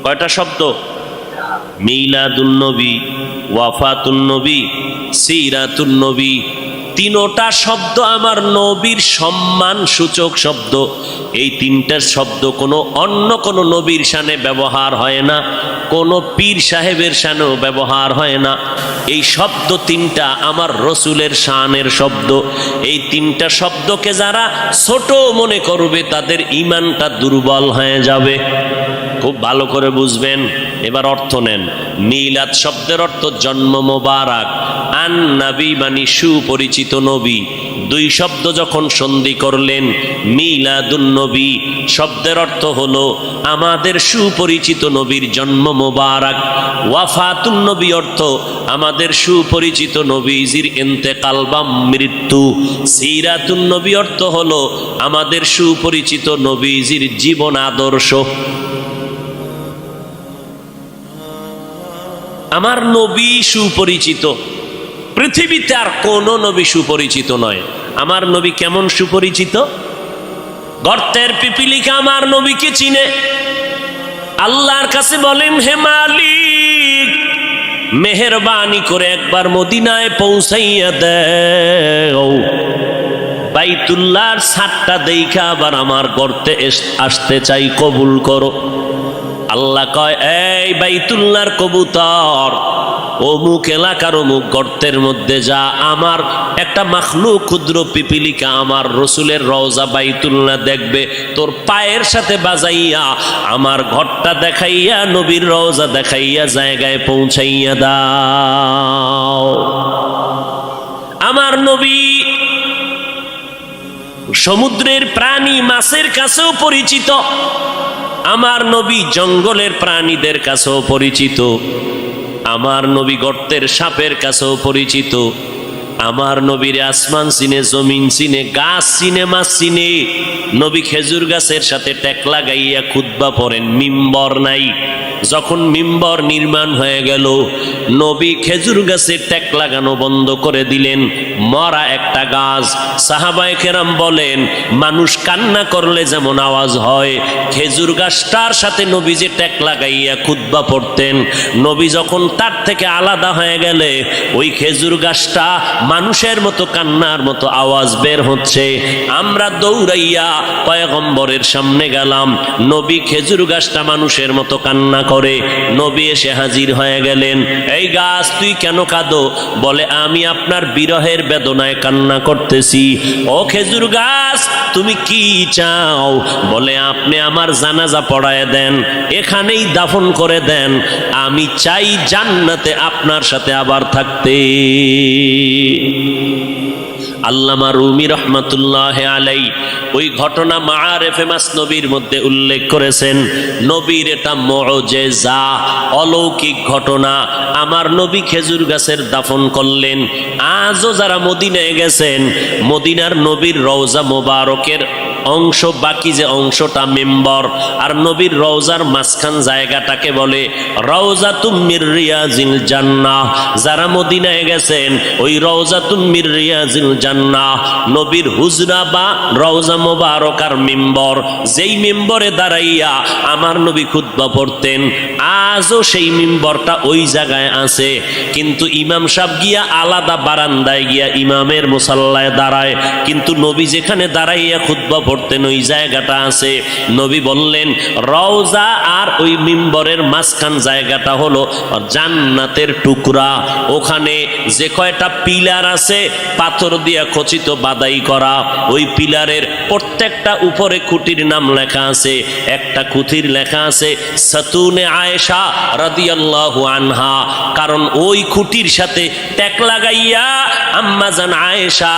কয়টা শব্দ? মিলাদুন নবী, ওয়াফাতুন নবী, সিরাতুন নবী। তিনোটা শব্দ আমার নবীর সম্মান সূচক শব্দ। এই তিনটা শব্দ কোনো অন্য কোনো নবীর শানে ব্যবহার হয় না, কোনো পীর সাহেবের শানেও ব্যবহার হয় না। এই শব্দ তিনটা আমার রসুলের শানের শব্দ। এই তিনটা শব্দকে যারা ছোট মনে করবে তাদের ঈমানটা দুর্বল হয়ে যাবে। খুব ভালো করে বুঝবেন। এবার অর্থ নেন। মিলাদ শব্দের অর্থ জন্ম মোবারক, আন নবী মানে সুপরিচিত নবী। দুই শব্দ যখন সন্ধি করলেন, মিলাদুন নবী শব্দের অর্থ হলো আমাদের সুপরিচিত নবীর জন্ম মোবারক। ওয়াফাতুন নবী অর্থ আমাদের সুপরিচিত নবীজির ইন্তেকাল বা মৃত্যু। সিরাতুন নবী অর্থ হলো আমাদের সুপরিচিত নবীজির জীবন আদর্শ। আমার নবী সুপরিচিত, পৃথিবীতে আর কোন নবী সুপরিচিত নয়। আমার নবী কেমন সুপরিচিত? গর্তের পিপিলিকা আমার নবীকে চিনে। আল্লাহর কাছে বলেন, হে মালিক, মেহেরবানি করে একবার মদিনায় পৌঁছাইয়া দেও। বাইতুল্লাহর ছাদটা দেখা আবার আমার গর্তে আসতে চাই, কবুল করো। আল্লাহ কয়, এই বাইতুল্লাহর কবুতর, অমুক এলাকার অমুক গর্তের মধ্যে যা। আমার একটা মাখলুক ক্ষুদ্র পিপিলিকা আমার রসুলের রওজা বাইতুল্লাহ দেখবে, তোর পায়ের সাথে বাজাইয়া আমার ঘরটা দেখাইয়া নবীর রওজা দেখাইয়া জায়গায় পৌঁছাইয়া দাও। আমার নবী সমুদ্রের প্রাণী মাছের কাছেও পরিচিত। আমার নবী জঙ্গলের প্রাণীদের কাছেও পরিচিত। আমার নবী গর্তের সাপের কাছেও পরিচিত। আমার নবীর আসমান চিনে, জমিন চিনে, গাছ চিনে, মাছ চিনে। নবী খেজুর গাছের সাথে টেক লাগাইয়া খুতবা পড়েন, মিম্বর নাই। যখন মিম্বর নির্মাণ হয়ে গেল, নবী খেজুর গাছের টেক লাগানো বন্ধ করে দিলেন। মরা একটা গাছ। সাহাবায়ে কেরাম বলেন, মানুষ কান্না করলে যেমন আওয়াজ হয়, খেজুর গাছটার সাথে নবী যে টেক লাগাইয়া খুতবা পড়তেন, নবী যখন তার থেকে আলাদা হয়ে গেলে ওই খেজুর গাছটা মানুষের মতো কান্নার মতো আওয়াজ বের হচ্ছে। আমরা দৌড়াইয়া পয়গম্বরের সামনে গেলাম, নবী খেজুর গাছটা মানুষের মতো কান্না করে নবী এসে হাজির হয়ে গেলেন। এই গাছ তুই কেন কাঁদো? বলে আমি আপনার বিরহের বেদনায় কান্না করতেছি। ও খেজুর গাছ তুমি কি চাও? বলে আপনি আমার জানাজা পড়ায় দেন, এখানেই দাফন করে দেন, আমি চাই জান্নাতে আপনার সাথে আবার থাকতে। আল্লামা রুমি রহমাতুল্লাহ আলাই ওই ঘটনা মাআরিফে মাসনবীর মধ্যে উল্লেখ করেছেন। নবীর এটা মুআজিজা, অলৌকিক ঘটনা। আমার নবী খেজুর গাছের দাফন করলেন। আজও যারা মদিনায় গেছেন, মদিনার নবীর রওজা মোবারকের অংশ, বাকি যে অংশটা মিম্বর, আর নবীর রওজার মাঝখান জায়গাটাকে বলে রওজাতুম মির রিয়াজিল জান্নাহ। যারা মদিনায় গেছেন ওই রওজাতুম মির রিয়াজিল জান্নাহ, নবীর হুজরা বা রওজা মোবারক আর মিম্বর, যেই মিম্বরে দাঁড়াইয়া আমার নবী খুতবা পড়তেন, আজও সেই মিম্বরটা ওই জায়গায় আছে। কিন্তু ইমাম সাহেব গিয়া আলাদা বারান্দায় গিয়া ইমামের মুসাল্লায় দাঁড়ায়, কিন্তু নবী যেখানে দাঁড়াইয়া খুতবা পড়তেন ওই জায়গাটা আছে। নবী বললেন রওজা আর ওই মিম্বরের মাঝখান জায়গাটা হলো জান্নাতের টুকরা। ওখানে যে কয়টা পিলার আছে পাথর দিয়া খচিত বাদাই করা, ওই পিলারের প্রত্যেকটা উপরে খুঁটির নাম লেখা আছে। একটা খুঁটির লেখা আছে সাতুনে আয়েশা রাদিয়াল্লাহু আনহা, কারণ ওই খুঁটির সাথে ট্যাক লাগাইয়া আম্মা জান আয়েশা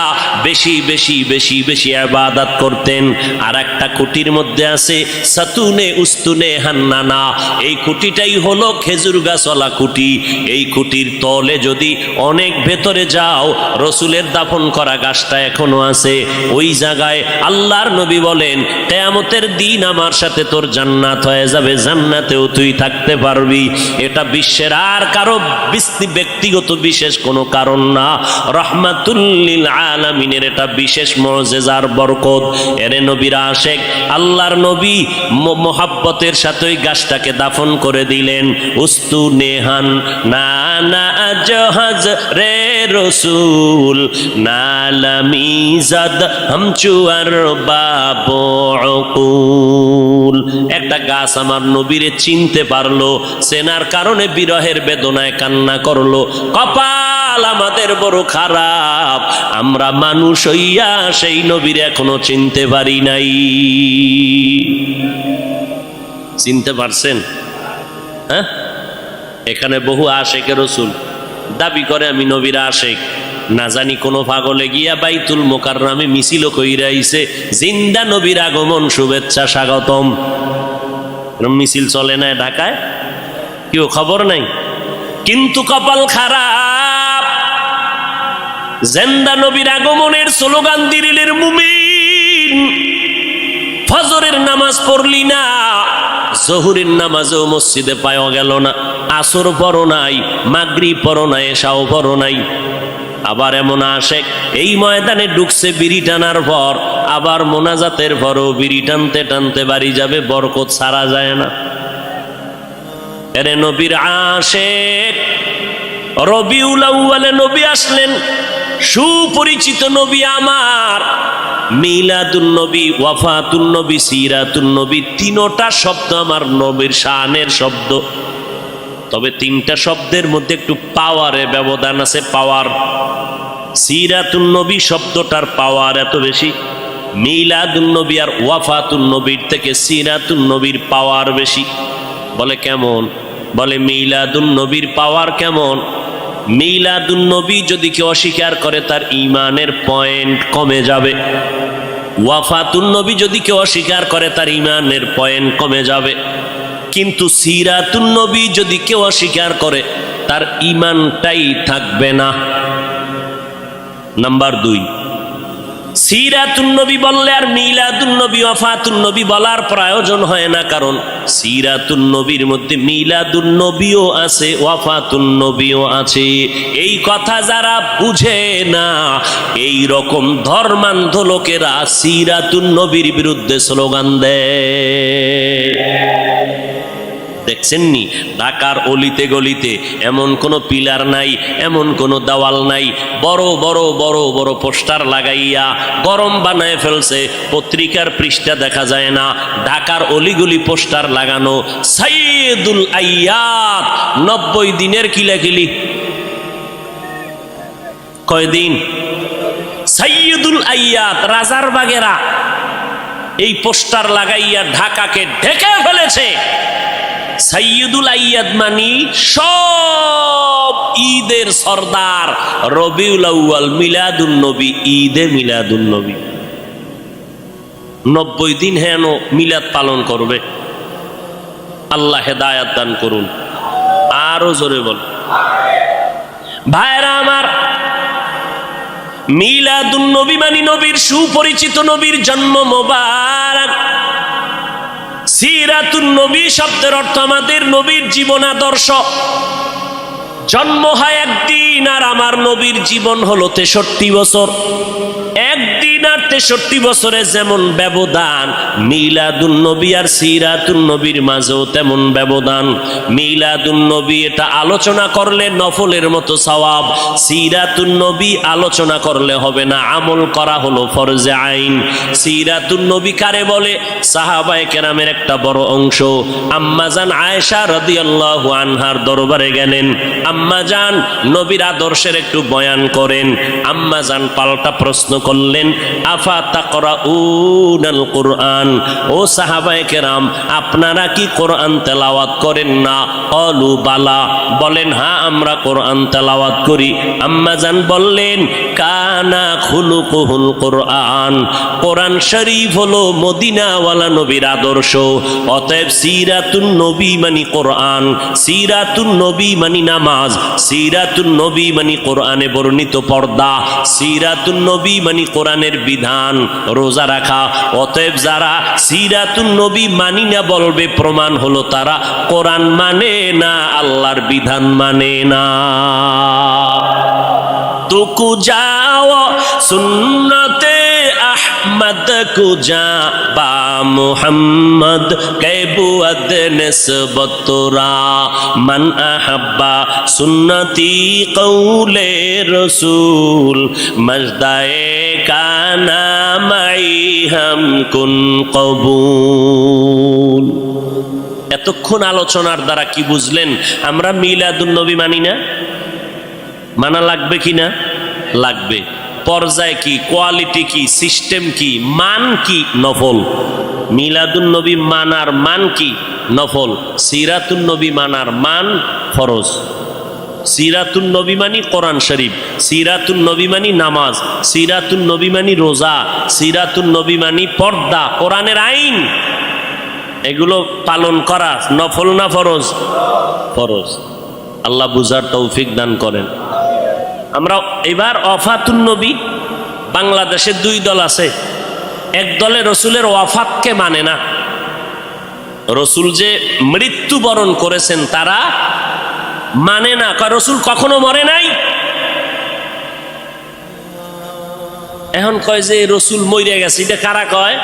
বেশি বেশি বেশি বেশি ইবাদত করতেন। আর একটা খুঁটির মধ্যে আছে সাতুনে উস্তুনে হান্নানা, এই খুঁটিটাই হলো খেজুর গাছওয়ালা খুঁটি। এই খুঁটির তলে যদি অনেক ভেতরে যাও, রসুলের দাফন করা গাছটা এখনো আছে ওই জায়গায়। আল্লাহর নবী বলেন কিয়ামতের দিন আমার সাথে তোর জান্নাত হয়ে যাবে, জান্নাতেও তুই থাকতে পারবি। এটা বিশ্বের আর কারো ব্যক্তিগত বিশেষ কোনো কারণ না, রহমাতুল লিল আলামিনের এটা বিশেষ মুআজিজার বরকত। এরে নবীর আশেক আল্লাহর নবী মোহাব্বতের সাথে ওই গাছটাকে দাফন করে দিলেন। উস্তু নেহান না না জাহাজ রে রসুল নালামিজাদ হামচুয়ার বাবুল। একটা গাছ আমার নবীরে চিনতে পারলো, চেনার কারণে বিরহের বেদনায় কান্না করলো। কপাল আমাদের বড় খারাপ, আমরা মানুষ হইয়া সেই নবীর এখনো চিনতে পারি নাই। চিনতে পারছেন? হ্যাঁ, এখানে বহু আশেকে রসুল দাবি করে আমি নবীর আশেক, না জানি কোন পাগলে গিয়া বাইতুল মোকাররমে মিছিল কইরা আইছে জিন্দা নবীর আগমন শুভেচ্ছা স্বাগতম। মিছিল চলে না ঢাকায়, কেউ খবর নাই। কিন্তু কপাল খারাপ, জিন্দা নবীর আগমনের স্লোগান দিলের মুমিন, ফজরের নামাজ পড়লি না, জহুরের নামাজও মসজিদে পাওয়া গেল না, আসর পড়ো নাই, মাগরিব পড়ো নাই, এশাও পড়ো নাই। আবার এমন আশেক এই ময়দানে ঢুকছে বিড়ি টানার পর, আবার মোনাজাতের পরও বিড়ি টানতে টানতে বাড়ি যাবে, বরকত ছাড়া যায় না। এরে নবীর আশেক, রবিউল আউয়ালে নবী আসলেন, সুপরিচিত নবী আমার। মিলাদুন নবী, ওয়াফাতুন নবী, সিরাতুন নবী, তিনটা শব্দ আমার নবীর শানের শব্দ। তবে তিনটা শব্দের মধ্যে একটু পাওয়ারে ব্যবধান আছে, পাওয়ার। সিরাতুন নবী শব্দটার পাওয়ার এত বেশি, মিলাদুন নবী আর ওয়াফাতুন নবীর থেকে সিরাতুন নবীর পাওয়ার বেশি। বলে কেমন? বলে মিলাদুন নবীর পাওয়ার কেমন? মিলাদুন নবী যদি কেউ অস্বীকার করে তার ঈমানের পয়েন্ট কমে যাবে। ওয়াফাতুন নবী যদি কেউ অস্বীকার করে তার ঈমানের পয়েন্ট কমে যাবে। কিন্তু সিরাতুন নবী যদি কেউ অস্বীকার করে তার ঈমানটাই থাকবে না। নাম্বার 2, সিরাতুন নবী বললে আর মিলাদুন নবী, ওয়াফাতুন নবী বলার প্রয়োজন হয় না, কারণ সিরাতুন নবীর মধ্যে মিলাদুন নবীও আছে, ওয়াফাতুন নবীও আছে। এই কথা যারা বুঝে না, এই রকম ধর্মান্ধ লোকেরা সিরাতুন নবীর বিরুদ্ধে স্লোগান দেয়। সিরাতুন নবী বললে আর মিলাদুন নবী, ওয়াফাতুন নবী বলার প্রয়োজন হয় না, কারণ সিরাতুন নবীর মধ্যে মিলাদুন নবীও আছে, ওয়াফাতুন নবীও আছে। এই কথা যারা বুঝে না, এই রকম ধর্মান্ধ লোকেরা সিরাতুন নবীর বিরুদ্ধে স্লোগান দেয়। দেখছেননি ঢাকার অলিতে গলিতে এমন কোনো পিলার নাই, এমন কোনো দেওয়াল নাই, বড় বড় বড় বড় পোস্টার লাগাইয়া গরম বানায় ফেলছে, পত্রিকার পৃষ্ঠা দেখা যায় না, ঢাকার অলিগলি পোস্টার লাগানো। সাইয়্যিদুল আইয়াত 90 দিনের কিলাকিলি। কয়দিন? সাইয়্যিদুল আইয়াত রাজার বাগেরা এই পোস্টার লাগাইয়া ঢাকাকে ঢেকে ফেলেছে। সাইয়্যিদুল আইয়াদ মানি সব ঈদের সরদার, রবিউল আউয়াল, মিলাদুন নবী, ঈদে মিলাদুন নবী। 90 দিন হেন মিলাদ পালন করবে। আল্লাহ হেদায়াত দান করুন। আরো জোরে বল। ভাইরা আমার, মিলাদুন নবী মানে নবীর সুপরিচিত নবীর জন্ম মোবারক। সিরাতুন নবী শব্দের অর্থ আমাদের নবীর জীবন আদর্শ। জন্ম হয় একদিন, আর আমার নবীর জীবন হলো 63 বছর। একদিন আর 63 বছরে যেমন ব্যবধান, মিলাদুন নবী আর সিরাতুন নবীর মাঝেও তেমন ব্যবধান। মিলাদুন নবী এটা আলোচনা করলে নফলের মতো সওয়াব, সিরাতুন নবী আলোচনা করলে হবে না, আমল করা হলো ফরজে আইন। সিরাতুন নবী কারে বলে? সাহাবায়ে কেরামের একটা বড় অংশ আম্মাজান আয়েশা রাদিয়াল্লাহু আনহার দরবারে গেলেন। আম্মাজান নবীর আদর্শের একটু বয়ান করেন। আম্মাজান পাল্টা প্রশ্ন করলেন, আফা তাকরাউনাল কুরআন, ও সাহাবায়ে কেরাম আপনারা কি কোরআন তেলাওয়াত করেন না? ক্বালু বালা, বলেন হ্যাঁ আমরা কোরআন তেলাওয়াত করি। আম্মাজান বললেন, কানা খুলুকুহুল কুরআন, কোরআন শরীফ হলো মদিনাওয়ালা নবীর আদর্শ। অতএব সিরাতুন নবী মানে কোরআন, সিরাতুন নবী মানে নামাজ, সিরাতুন নবী মানে কোরআনে বর্ণিত পর্দা, সিরাতুন নবী মানে কোরআনের বিধান, রোজা রাখা। অতএব যারা সিরাতুন নবী মানি না বলবে, প্রমাণ হলো তারা কোরআন মানে না, আল্লাহর বিধান মানে না। তুকু যাও সুন্নতে আহমদ কুজা বা মুহাম্মদ কেবুয়াদ নিসবতরা মান আহাব্বা সুন্নতি কৌলে রসুল মজদায়ে কানা মাই হাম কুন কবুল। এতক্ষণ আলোচনার দ্বারা কি বুঝলেন? আমরা মিলাদুন নবী মানি না? মানা লাগবে কি না? লাগবে। পর্যায় কি, কোয়ালিটি কি, সিস্টেম কি, মান কি? নফল। মিলাদুন নবী মানার মান কি? নফল। সিরাতুন নবী মানার মান ফরজ। সিরাতুন নবী মানি কোরআন শরীফ, সিরাতুন নবী মানি নামাজ, সিরাতুন নবী মানি রোজা, সিরাতুন নবী মানি পর্দা, কোরআনের আইন। এগুলো পালন করা নফল না ফরজ? ফরজ। আল্লাহ বুঝার তৌফিক দান করেন। আমরা এবার ওয়াফাতুন নবী, বাংলাদেশে 2 দল আছে। এক দলে রসুলের ওয়াফাতকে মানে না, রসুল যে মৃত্যুবরণ করেছেন তারা মানে না, রসুল কখনো মরে নাই। এখন কয় যে রসুল মরে গেছে, এটা কারা কয়?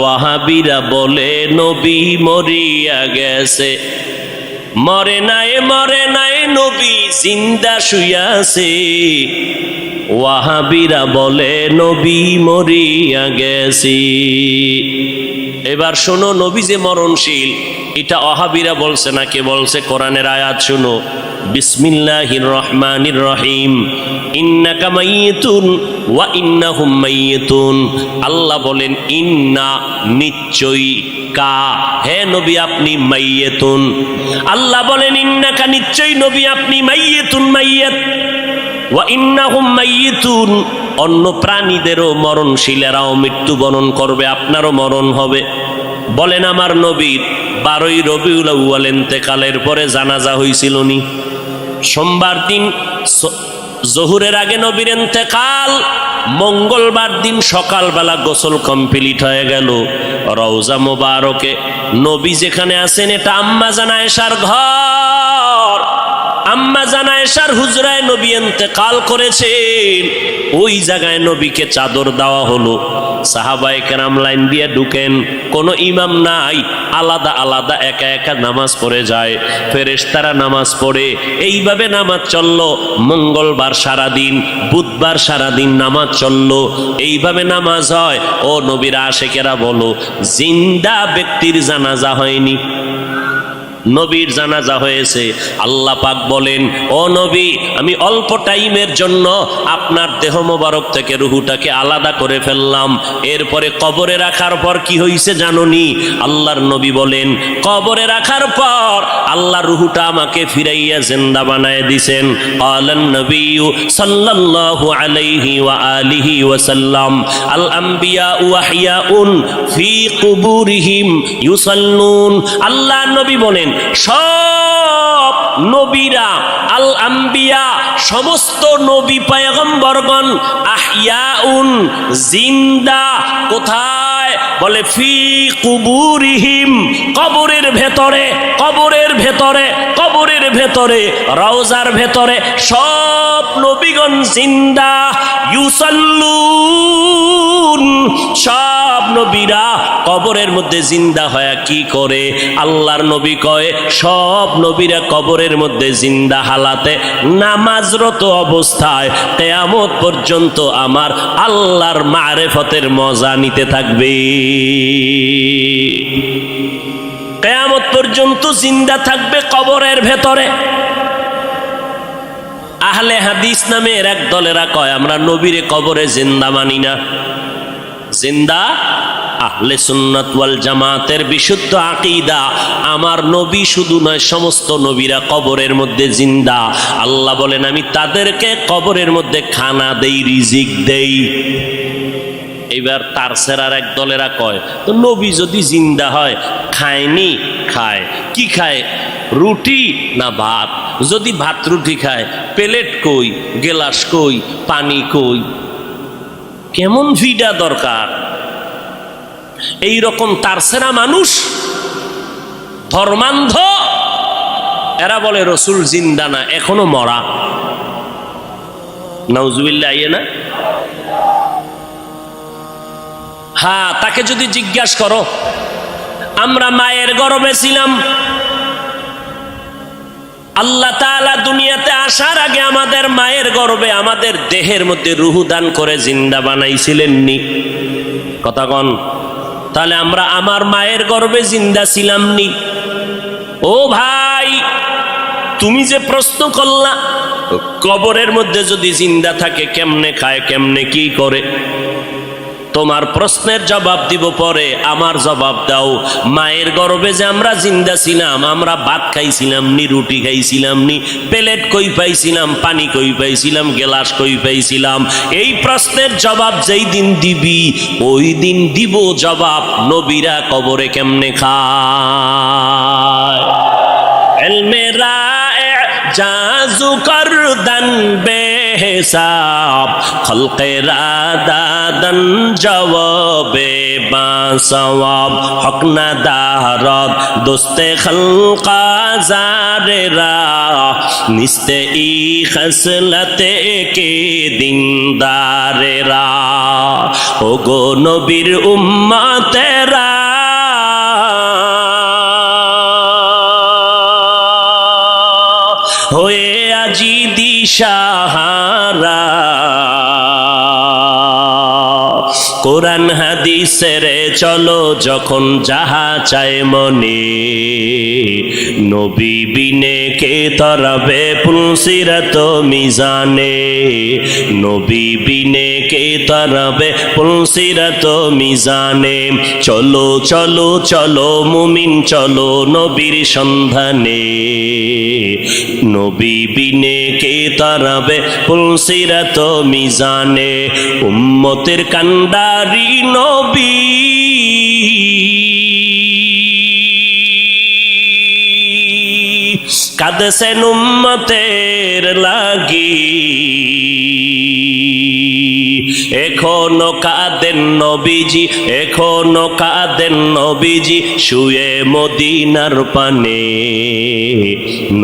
ওয়াহাবিরা বলে নবী মরিয়া গেছে। মরে নাই, মরে নাই, নবী জিন্দা শুইয়াছে। ওয়াহাবিরা বলে নবী মরিয়া গেছে। এবার শোনো, নবী যে মরণশীল এটা ওয়াহাবিরা বলছে না, কে বলছে? কোরআনের আয়াত শোনো, বিসমিল্লাহির রহমানির রহিম, ইন্নাকা মাইয়িতুন ওয়া ইন্নাহুম মাইয়িতুন। আল্লাহ বলেন ইন্না, নিশ্চয়ই, কা, হে নবী আপনি মাইয়িতুন। আল্লাহ বলেন ইন্নাকা, নিশ্চয়ই নবী আপনি মাইয়িতুন, মাইয়িত, ওয়া ইন্নাহুম মাইয়িতুন। অন্য প্রাণীদেরও মরণশীলেরাও মৃত্যুবরণ করবে, আপনারও মরণ হবে। বলেন আমার নবীর 12ই রবিউল আউয়াল ইন্তেকালের পরে জানাজা হয়েছিল নি? সোমবার দিন জোহরের আগে নবীর ইন্তেকাল, মঙ্গলবার দিন সকালবেলা গোসল কমপ্লিট হয়ে গেল। রওজা মোবারকে নবী যেখানে আছেন এটা আম্মাজান আয়েশার ঘর। আম্মা আম্মা জান আয়েশার হুজরায় নবী ইন্তেকাল করেছেন, ওই জায়গায় নবীকে চাদর দেওয়া হলো। সাহাবায়ে কেরাম লাইন দিয়ে ঢুকেন, কোনো ইমাম নাই, আলাদা আলাদা একা একা নামাজ পড়ে যায়। ফেরেশতারা নামাজ পড়ে, এইভাবে নামাজ চললো। মঙ্গলবার সারাদিন, বুধবার সারাদিন নামাজ চললো, এইভাবে নামাজ হয়। ও নবীর আশেকেরা বলো, জিন্দা ব্যক্তির জানাজা হয়নি, নবীর জানাজা হয়েছে। আল্লাহ পাক বলেন, ও নবী, আমি অল্প টাইমের জন্য আপনার দেহ মোবারক থেকে রুহুটাকে আলাদা করে ফেললাম। এরপরে কবরে রাখার পর কি হয়েছে জানোনি? আল্লাহর নবী বলেন, কবরে রাখার পর আল্লাহ রুহুটা আমাকে ফিরাইয়া জিন্দা বানায় দিছেন। ক্বালান নবিয়্যু সাল্লাল্লাহু আলাইহি ওয়া আলিহি ওয়াসাল্লাম, আল আম্বিয়া ওয়াহিয়াউন ফি কুবুরিহিম ইউসাল্লুন। আল্লাহ নবী বলেন, সব নবীরা, আল আম্বিয়া, সমস্ত নবী পয়গম্বরগণ, আহইয়াউন, জিন্দা। কোথায়? বলে ফি কুবুরিহিম, কবরের ভেতরে, কবরের ভেতরে, কবরের ভেতরে, রওজার ভেতরে সব নবীগণ জিন্দা। ইউসাল্লুন, সব নবীরা কবরের মধ্যে জিন্দা হয়ে কি করে? আল্লাহর নবী কয়, সব নবীরা কবরের মধ্যে জিন্দা হালাতে নামাজরত অবস্থায় কিয়ামত পর্যন্ত আমার আল্লাহর মারিফতের মজা নিতে থাকবে। কিয়ামত পর্যন্ত জিন্দা থাকবে কবরের ভেতরে। আহলে হাদিস নামের এক দলেরা কয়, আমরা নবীরে কবরে জিন্দা মানি না। জিন্দা আহলে সুন্নাত ওয়াল জামাতের বিশুদ্ধ আকীদা, আমার নবী শুধু নয়, সমস্ত নবীরা কবরের মধ্যে জিন্দা। আল্লাহ বলেন, আমি তাদেরকে কবরের মধ্যে খানা দেই, রিজিক দেই। এইবার তার সেরার এক দলেরা কয়, তো নবী যদি জিন্দা হয়, খায়নি? খায়। কি খায়? রুটি না ভাত? যদি ভাত রুটি খায়, প্লেট কই, গেলাস কই, পানি কই? কেমন ভিডা দরকার? এই রকম তারসেরা মানুষ, ধর্মান্ধ, এরা বলে রসুল জিন্দা না, এখনো মরা। নাউজুবিল্লাহ, আইয়ে না? হ্যাঁ, তাকে যদি জিজ্ঞাসা করো, আমরা মায়ের গর্ভে ছিলাম, আল্লাহ তাআলা দুনিয়াতে আসার আগে আমাদের মায়ের গর্ভে, আমাদের দেহের মধ্যে রূহ দান করে জিন্দা বানাইছিলেন নি? কথা কন। তাহলে আমরা আমার মায়ের গর্ভে জিন্দা ছিলাম নি? ও ভাই, তুমি যে প্রশ্ন করলা, কবরের মধ্যে যদি জিন্দা থাকে কেমনে খায়, কেমনে কি করে, তোমার প্রশ্নের জবাব দিব পরে, আমার জবাব দাও। মায়ের গর্ভে যে আমরা জিন্দা ছিলাম, আমরা ভাত খাইছিলাম নি, রুটি খাইছিলাম নি, প্লেট কই পাইছিলাম, পানি কই পাইছিলাম, গেলাস কই পাইছিলাম? এই প্রশ্নের জবাব যেই দিন দিবি, ওই দিন দিব জবাব, নবীরা কবরে কেমনে খায়। ইলমে রায়ে জাজু করদান বেহিসাব, খলকে রাদাদান জওয়াবে বাসওয়াব, হক না দারদ দোস্তে খলকা জারেরা, নিস্তে ই খসলতে কে দিনদারেরা। ও গো নবীর উম্মতেরা, হয়ে আজি দিশাহারা, কোরআন হাদিসের চলো যখন যাহা চায় মনে, নবী বিনে কে তরাবে পুলসিরাত মিজানে, নবী বিনে কে তরাবে পুলসিরাত মিজানে। চলো চলো চলো মুমিন চলো নবীর সন্ধানে, নবী বিনে কে তরাবে পুলসিরাত মিজানে। উম্মতের কান্ডারি নবী, কাঁদছেন উম্মতের লাগি, এখনো কাঁদেন নবীজি, এখনো কাঁদেন নবীজি শুয়ে মদিনার পানে।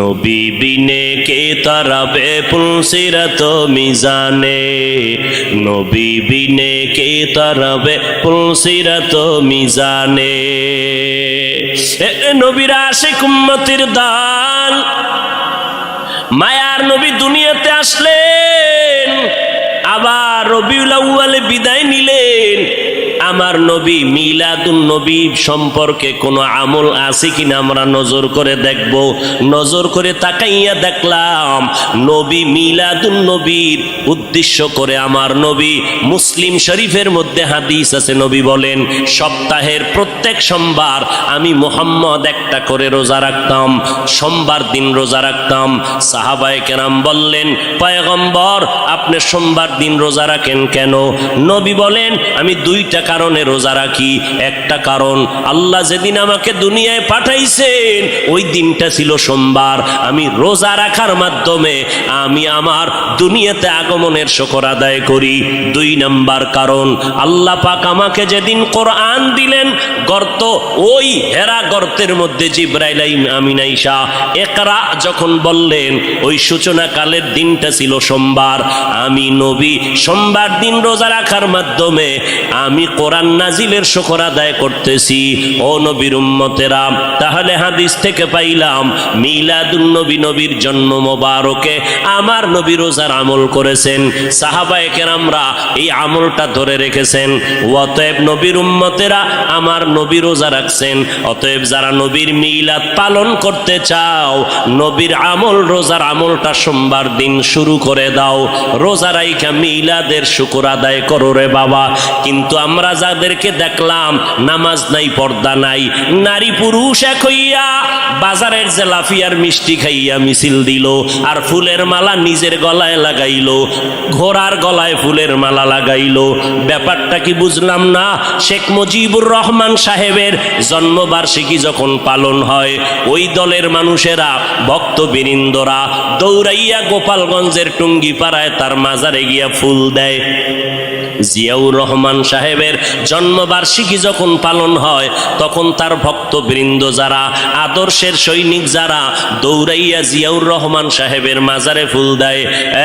নবী বিনে কে তারাবে পুলসিরাত মিজানে, নবী বিনে কে তারাবে পুলসিরাত মিজানে। নবীর আশিক উম্মতের দল, মায়ার নবী দুনিয়াতে আসলেন, আবার রবিউল আউয়ালে বিদায় নিলেন। আমার নবী মিলাদুন নবী সম্পর্কে কোনো আমল আছে কিনা আমরা নজর করে দেখব। নজর করে তাকাইয়া দেখলাম নবী মিলাদুন নবীর উদ্দেশ্য করে আমার নবী, মুসলিম শরীফের মধ্যে হাদিস আছে, নবী বলেন সপ্তাহের প্রত্যেক সোমবার আমি মুহাম্মদ একটা করে রোজা রাখতাম, সোমবার দিন রোজা রাখতাম। সাহাবায়ে কেরাম বললেন, পয়গম্বর আপনি সোমবার দিন রোজা রাখেন কেন? নবী বলেন আমি দুইটা কারণে রোজা রাখি। একটা কারণ, আল্লাহ যেদিন আমাকে দুনিয়ায় পাঠাইছেন ওই দিনটা ছিল সোমবার, আমি রোজা রাখার মাধ্যমে আমি আমার দুনিয়াতে আগমনের শুকর আদায় করি। দুই নাম্বার কারণ, আল্লাহ পাক আমাকে যেদিন কোরআন দিলেন, গর্ত ওই হেরা গর্তের মধ্যে জিবরাইল আমিন আইসা ইকরা যখন বললেন ওই সূচনা কালের দিনটা ছিল সোমবার। আমি নবী সোমবার দিন রোজা রাখার মাধ্যমে আমি কোরআন নাজিলের শুকর আদায় করতেছি। ও নবীর উম্মতেরা, তাহলে হাদিস থেকে পাইলাম মিলাদুন নবী, নবীর জন্ম মোবারকে আমার নবী রোজার আমল করেছেন। সাহাবায়ে কেরামরা এই আমলটা ধরে রেখেছেন। অতএব নবীর উম্মতেরা আমার নবী রোজা রাখছেন। অতএব যারা নবীর মিলাদ পালন করতে চাও, নবীর আমল রোজার আমলটা সোমবার দিন শুরু করে দাও। রোজা রাইখা মিলাদের শুকর আদায় করো রে বাবা। কিন্তু আমরা যাদেরকে দেখলাম নামাজ নাই, পর্দা নাই, নারী পুরুষ এক হইয়া বাজারের জেলাফিয়ার মিষ্টি খাইয়া মিছিল দিল, আর ফুলের মালা নিজের গলায় লাগাইল, ঘোড়ার গলায় ফুলের মালা লাগাইল। ব্যাপারটা কি বুঝলাম না। শেখ মুজিবুর রহমান সাহেবের জন্মবার্ষিকী যখন পালন হয়, ওই দলের মানুষেরা, ভক্তবৃন্দরা দৌড়াইয়া গোপালগঞ্জের টুঙ্গিপাড়ায় তার মাজারে গিয়া ফুল দেয়। জিয়াউর রহমান সাহেবের জন্মবার্ষিকী যখন পালন হয়, তখন তার ভক্তবৃন্দ যারা, আদর্শের সৈনিক যারা, দৌড়াইয়া জিয়াউর রহমান সাহেবের মাজারে ফুল দেয়।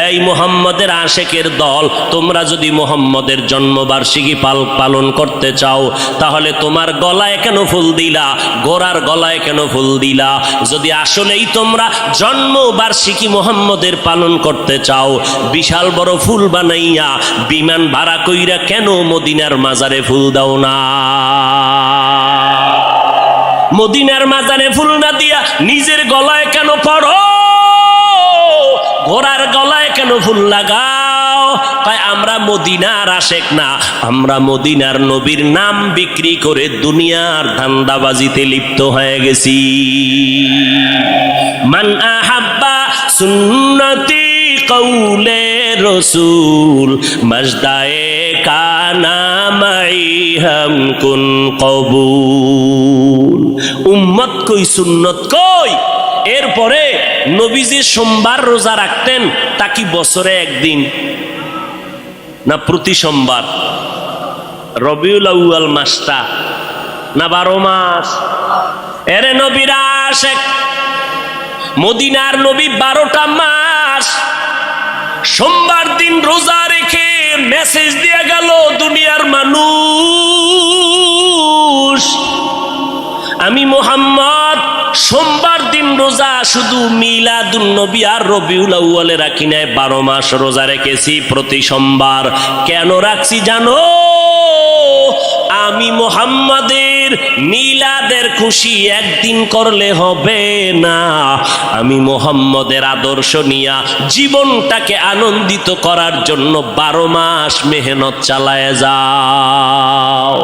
এই মুহাম্মদের আশেকের দল, তোমরা যদি মুহাম্মদের জন্মবার্ষিকী পালন করতে চাও, তাহলে তোমার গলায় কেন ফুল দিলা? গোরার গলায় কেন ফুল দিলা? যদি আসলেই তোমরা জন্মবার্ষিকী মুহাম্মদের পালন করতে চাও, বিশাল বড় ফুল বানাইয়া বিমান ভাড়া কইরা কেন মদিনার মাজারে ফুল দাও না? মদিনার মাজারে ফুল না দিয়া নিজের গলায় কেন পড়ো? ঘোড়ার গলায় কেন ফুল লাগাও? কয় আমরা মদিনার আশেক না, আমরা মদিনার নবীর নাম বিক্রি করে দুনিয়ার ধান্দাবাজিতে লিপ্ত হয়ে গেছি। মান আহাব্বা সুন্নতি কৌলে রসুল মজদায়ে কানা মাই হাম কুন কবুল। উম্মত কই, সুন্নত কই? এরপরে নবীজি সোমবার রোজা রাখতেন, তা কি বছরে একদিন না প্রতি সোমবার? রবিউল আউয়াল মাসটা না 12 মাস? এরে নবীর আশেক, মদিনার নবী 12টা মাস সোমবার দিন রোজা রেখে মেসেজ দিয়ে গেল দুনিয়ার মানুষ, আমি মুহাম্মদ সোমবার দিন রোজা শুধু মিলাদুন নবী আর রবিউল আউয়ালে রাখি নাই, 12 মাস রোজা রেখেছি প্রতি সোমবার। কেন রাখছি জানো? আমি মুহাম্মাদের মিলাদের খুশি একদিন করলে হবে না, আমি মুহাম্মাদের আদর্শ নিয়া জীবনটাকে আনন্দিত করার জন্য 12 মাস মেহনত চালায় যাও।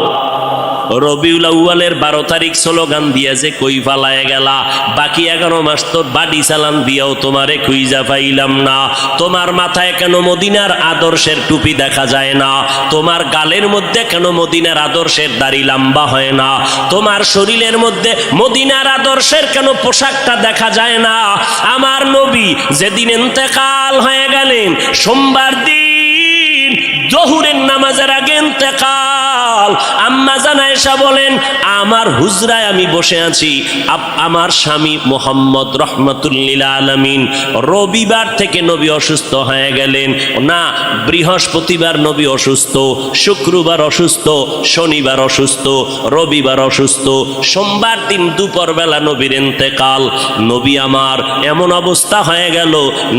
রবিউল আউয়ালের 12 তারিখ স্লোগান দিয়া যে কই ফালায় গেলা, বাকি 11 মাস তো বাড়ি চালান দিয়াও তোমারে খুঁজা পাইলাম না। তোমার মাথায় কেন মদিনার আদর্শের টুপি দেখা যায় না? তোমার গালের মধ্যে কেন মদিনার আদর্শের দাড়ি লম্বা হয় না? তোমার শরীরের মধ্যে মদিনার আদর্শের কেন পোশাকটা দেখা যায় না? আমার নবী যেদিন ইন্তেকাল হয়ে গেলেন সোমবার দিন জোহরের নামাজের আগে ইন্তেকাল। আম্মা জান আয়েশা বলেন, আমার হুজরায় আমি বসে আছি, আমার স্বামী মোহাম্মদ রহমাতুল্লিল আলামিন রবিবার থেকে নবী অসুস্থ হয়ে গেলেন না, বৃহস্পতিবার নবী অসুস্থ, শুক্রবার অসুস্থ, শনিবার অসুস্থ, রবিবার অসুস্থ, সোমবার দিন দুপুর বেলা নবীর ইন্তেকাল। নবী আমার এমন অবস্থা হয়ে গেল,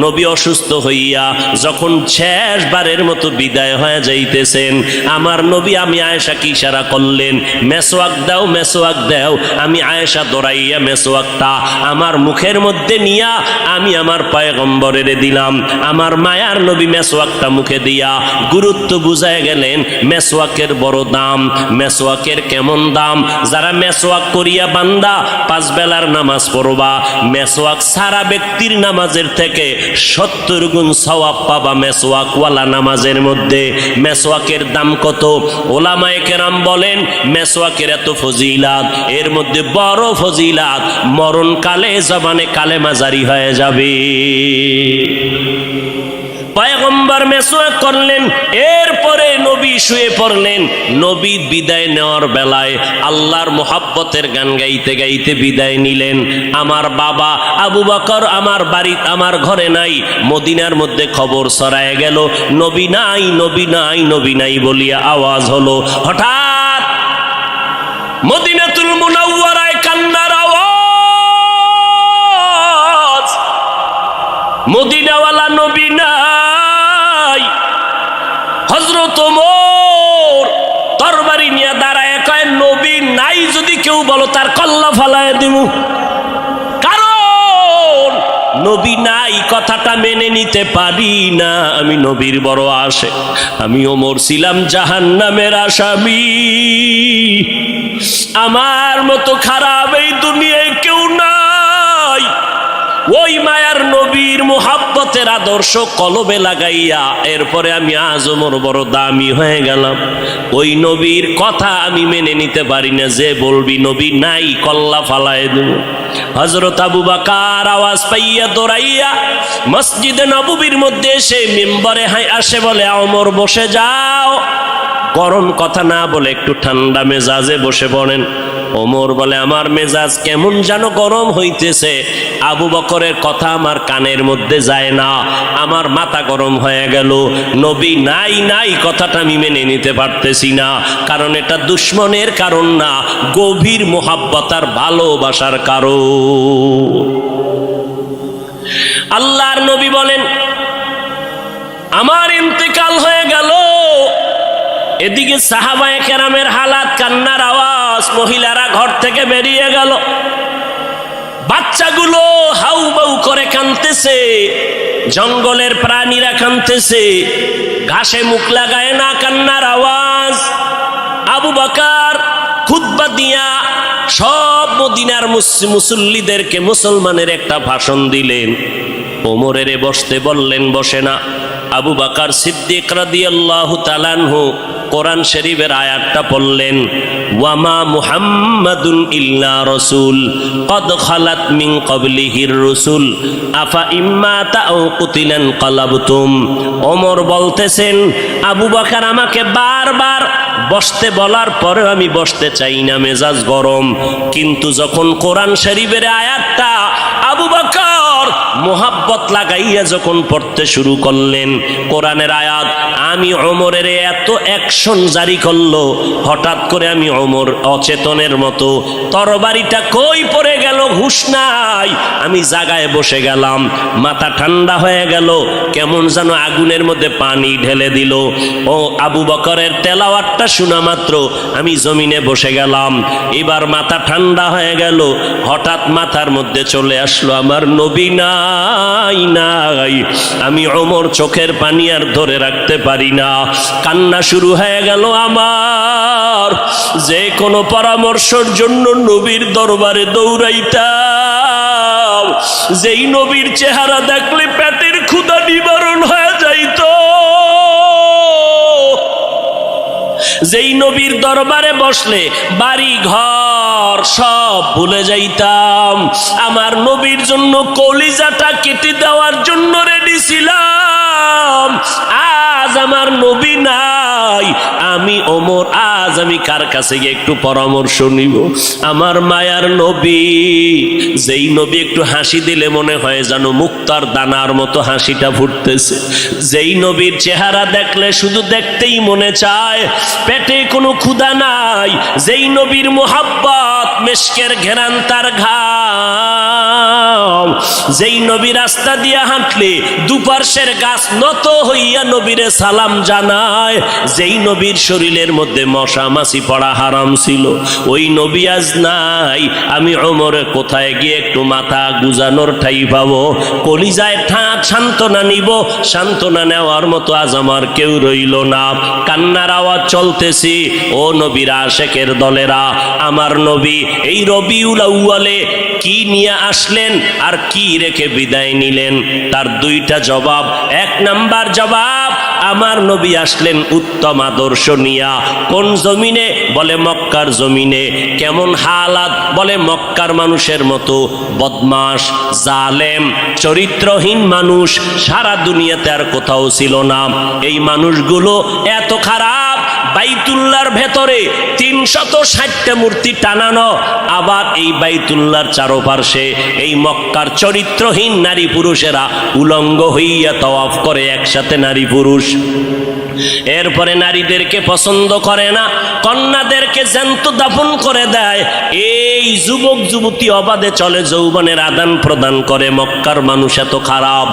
নবী অসুস্থ হইয়া যখন শেষবারের মতো বিদায় হয়ে যাইতেছেন, আমার নবী আমি আয়েশাকে ইশারা করলেন, মেসওয়াক দাও, মেসওয়াক দাও। আমি আয়েশা দৌড়াইয়া মেসওয়াকটা আমার মুখের মধ্যে নিয়া আমি আমার পয়গম্বরের দিলাম। আমার মায়ার নবী মেসওয়াকটা মুখে দিয়া গুরুত্ব বুঝায় গেলেন, মেসওয়াকের বড় দাম। মেসওয়াকের কেমন দাম? যারা মেসওয়াক করিয়া বান্দা 5 বেলার নামাজ পড়বা, মেসওয়াক সারা ব্যক্তির নামাজের থেকে 70 গুণ সওয়াব পাবা মেসওয়াকওয়ালা নামাজের মধ্যে। মেসওয়াকের দাম কত? ওলামায়ে কেরাম বলেন, মেসওয়াকের এত ফজিলাত, এর মধ্যে বড় ফজিলাত, মরণকালে জবানে কালেমা জারি হয়ে যাবে। পয়গম্বর মেসওয়াক করলেন, এরপরে নবী শুয়ে পড়লেন। নবী বিদায় নেওয়ার বেলায় আল্লাহর মোহাব্বতের গান গাইতে গাইতে বিদায় নিলেন। আমার বাবা আবু বকর আমার বাড়ি, আমার ঘরে নাই, মদিনার মধ্যে খবর ছড়ায় গেল, নবী নাই, নবী নাই, নবী নাই বলিয়া আওয়াজ হলো। হঠাৎ মদিনাতুল মুনাওয়ারায় কান্নার আওয়াজ, মদিনাওয়ালা নবী নাই। হযরত ওমর তরবারি নিয়ে দাঁড়ায় কয়, নবী নাই যদি কেউ বলো তার কল্লা ফালায় দিমু। কারণ নবী নাই কথাটা মেনে নিতে পারি না, আমি নবীর বড় আশিক, আমি ওমর ছিলাম জাহান্নামের আসামি। আমার মতো খারাপ এই দুনিয়ায় কেউ নাই। ওই মায়ার নবীর মুহাব্বতের আদর্শ কলবে লাগাইয়া এরপরে আমি আজ ওমর বড় দামি হয়ে গেলাম। ওই নবীর কথা আমি মেনে নিতে পারি না, যে বলবি নবী নাই কল্লা ফালায় দেব। হযরত আবু বকর আওয়াজ পাইয়া দৌড়াইয়া মসজিদে নববীর মধ্যে এসে মিম্বরে আসে, বলে, ওমর বসে যাও। গরম কথা না বলে একটু ঠান্ডা মেজাজে বসে পড়েন। ওমর বলে, আমার মেজাজ কেমন যেন গরম হইতেছে, আবু বকরের কথা আমার কানের মধ্যে যায় না, আমার মাথা গরম হয়ে গেল। নবী নাই নাই কথাটা আমি মেনে নিতে পারতেছি না, কারণ এটা দুশ্মনের কারণ না, গভীর মোহাব্বত আর ভালোবাসার কারণ। আল্লাহর নবী বলেন, আমার ইন্তেকাল হয়ে গেল। এদিকে সাহাবায়ে কেরামের হালাত, কান্নার আওয়াজ, মহিলারা ঘর থেকে বেরিয়ে গেল, বাচ্চাগুলো হাউ বাউ করে কাঁদতেছে, জঙ্গলের প্রাণীরা কাঁদতেছে, ঘাসে মুখ লাগায় না, কান্নার আওয়াজ। আবু বকর খুতবা দিয়া সব মদিনার মুসল্লিদেরকে মুসলমানের একটা ভাষণ দিলেন। ওমরের বসতে বললেন, বসে না। আবু বকর সিদ্দিক রাদিয়াল্লাহু তাআলা আনহু কোরআন শরীফের আয়াতটা পড়লেন, ওয়ামা মুহাম্মাদুন ইল্লা রাসূল কদ খালাত মিন ক্বাবলিহির রাসূল আফা ইম্মাতা আও কুতিলান ক্বালাবতুম। ওমর বলতেছেন, আবু বকর আমাকে বারবার বসতে বলার পরেও আমি বসতে চাই না, মেজাজ গরম। কিন্তু যখন কোরআন শরীফের আয়াতটা আবু বকর মোহাব্বত লাগাইয়া যখন পড়তে শুরু করলেন, কোরআনের আয়াত, আমি ওমরের এত অ্যাকশন জারি করলো, হঠাৎ করে আমি ওমর অচেতনের মতো, তরবারিটা কই পড়ে গেল হুঁশ নাই, আমি জায়গায় বসে গেলাম, মাথা ঠান্ডা হয়ে গেল, কেমন যেন আগুনের মধ্যে পানি ঢেলে দিল। ও আবু বকরের তেলাওয়াতটা শোনা মাত্র আমি জমিনে বসে গেলাম। এবার মাথা ঠান্ডা হয়ে গেল, হঠাৎ মাথার মধ্যে চলে আসলো, আমার নবী নাই নাই। আমি ওমর চোখের পানি আর ধরে রাখতে পারি না, কান্না শুরু হয়ে গেল আমার। যে কোনো পরামর্শের জন্য নবীর দরবারে দৌড়াইতাম, যেই নবীর চেহারা দেখলে পেটের ক্ষুধা নিবারণ হয়ে যাইত, যেই নবীর দরবারে বসলে বাড়ি ঘর সব ভুলে যাইতাম, আমার নবীর জন্য কলিজাটা কেটে দেওয়ার জন্য রেডি ছিলাম। আজ আমার নবী নাই, আমি ওমর আজ আমি কার কাছে গিয়ে একটু পরামর্শ নিব? আমার মায়ার নবী, যেই নবী একটু হাসি দিলে মনে হয় যেন মুক্তার দানার মতো হাসিটা ফুটতেছে, যেই নবীর চেহারা দেখলে শুধু দেখতেই মনে চায়, পেটে কোনো ক্ষুধা নাই, যেই নবীর মোহাব্বত মেশকের ঘেরান তার ঘাম, যেই নবী রাস্তা দিয়া হাঁটলে দুপার্শ্বের গাছ নত হইয়া নবীরে সালাম জানায়, যেই নবীর শরীরের মধ্যে মশা মাছি পড়া হারাম ছিল, ওই নবী আজ নাই। আমি ওমরে কোথায় গিয়ে একটু মাথা গুজানোর ঠাই পাবো, কলিজায় ঠাঁট সান্ত্বনা নিব? সান্ত্বনা নেওয়ার মতো আজ আমার কেউ রইল না। কান্নার আওয়াজ চলতেছি। ও নবীর আশেকের দলেরা, আমার নবী এই রবিউল আউয়ালে কি নিয়ে আসলেন আর কি রেখে বিদায় নিলেন? তার দুইটা জবাব। এক নাম্বার জবাব, আমার নবী আসলেন উত্তম আদর্শ নিয়া। কোন জমিনে? বলে মক্কার জমিনে। কেমন হালাত? বলে মক্কার মানুষের মতো বদমাশ, জালেম, চরিত্রহীন মানুষ সারা দুনিয়াতে আর কোথাও ছিল না। এই মানুষগুলো এত খারাপ, বাইতুল্লাহর ভেতরে 360টা মূর্তি টানানো, আবার এই বাইতুল্লাহর চারপাশে এই মক্কার চরিত্রহীন নারী পুরুষেরা উলঙ্গ হইয়া তওয়াফ করে একসাথে নারী পুরুষ। এরপরে নারীদেরকে পছন্দ করে না, কন্যাদেরকে জ্যান্ত দাফন করে দেয়। এই যুবক যুবতী অবাধে চলে, যৌবনের আদান প্রদান করে। মক্কার মানুষ এত খারাপ,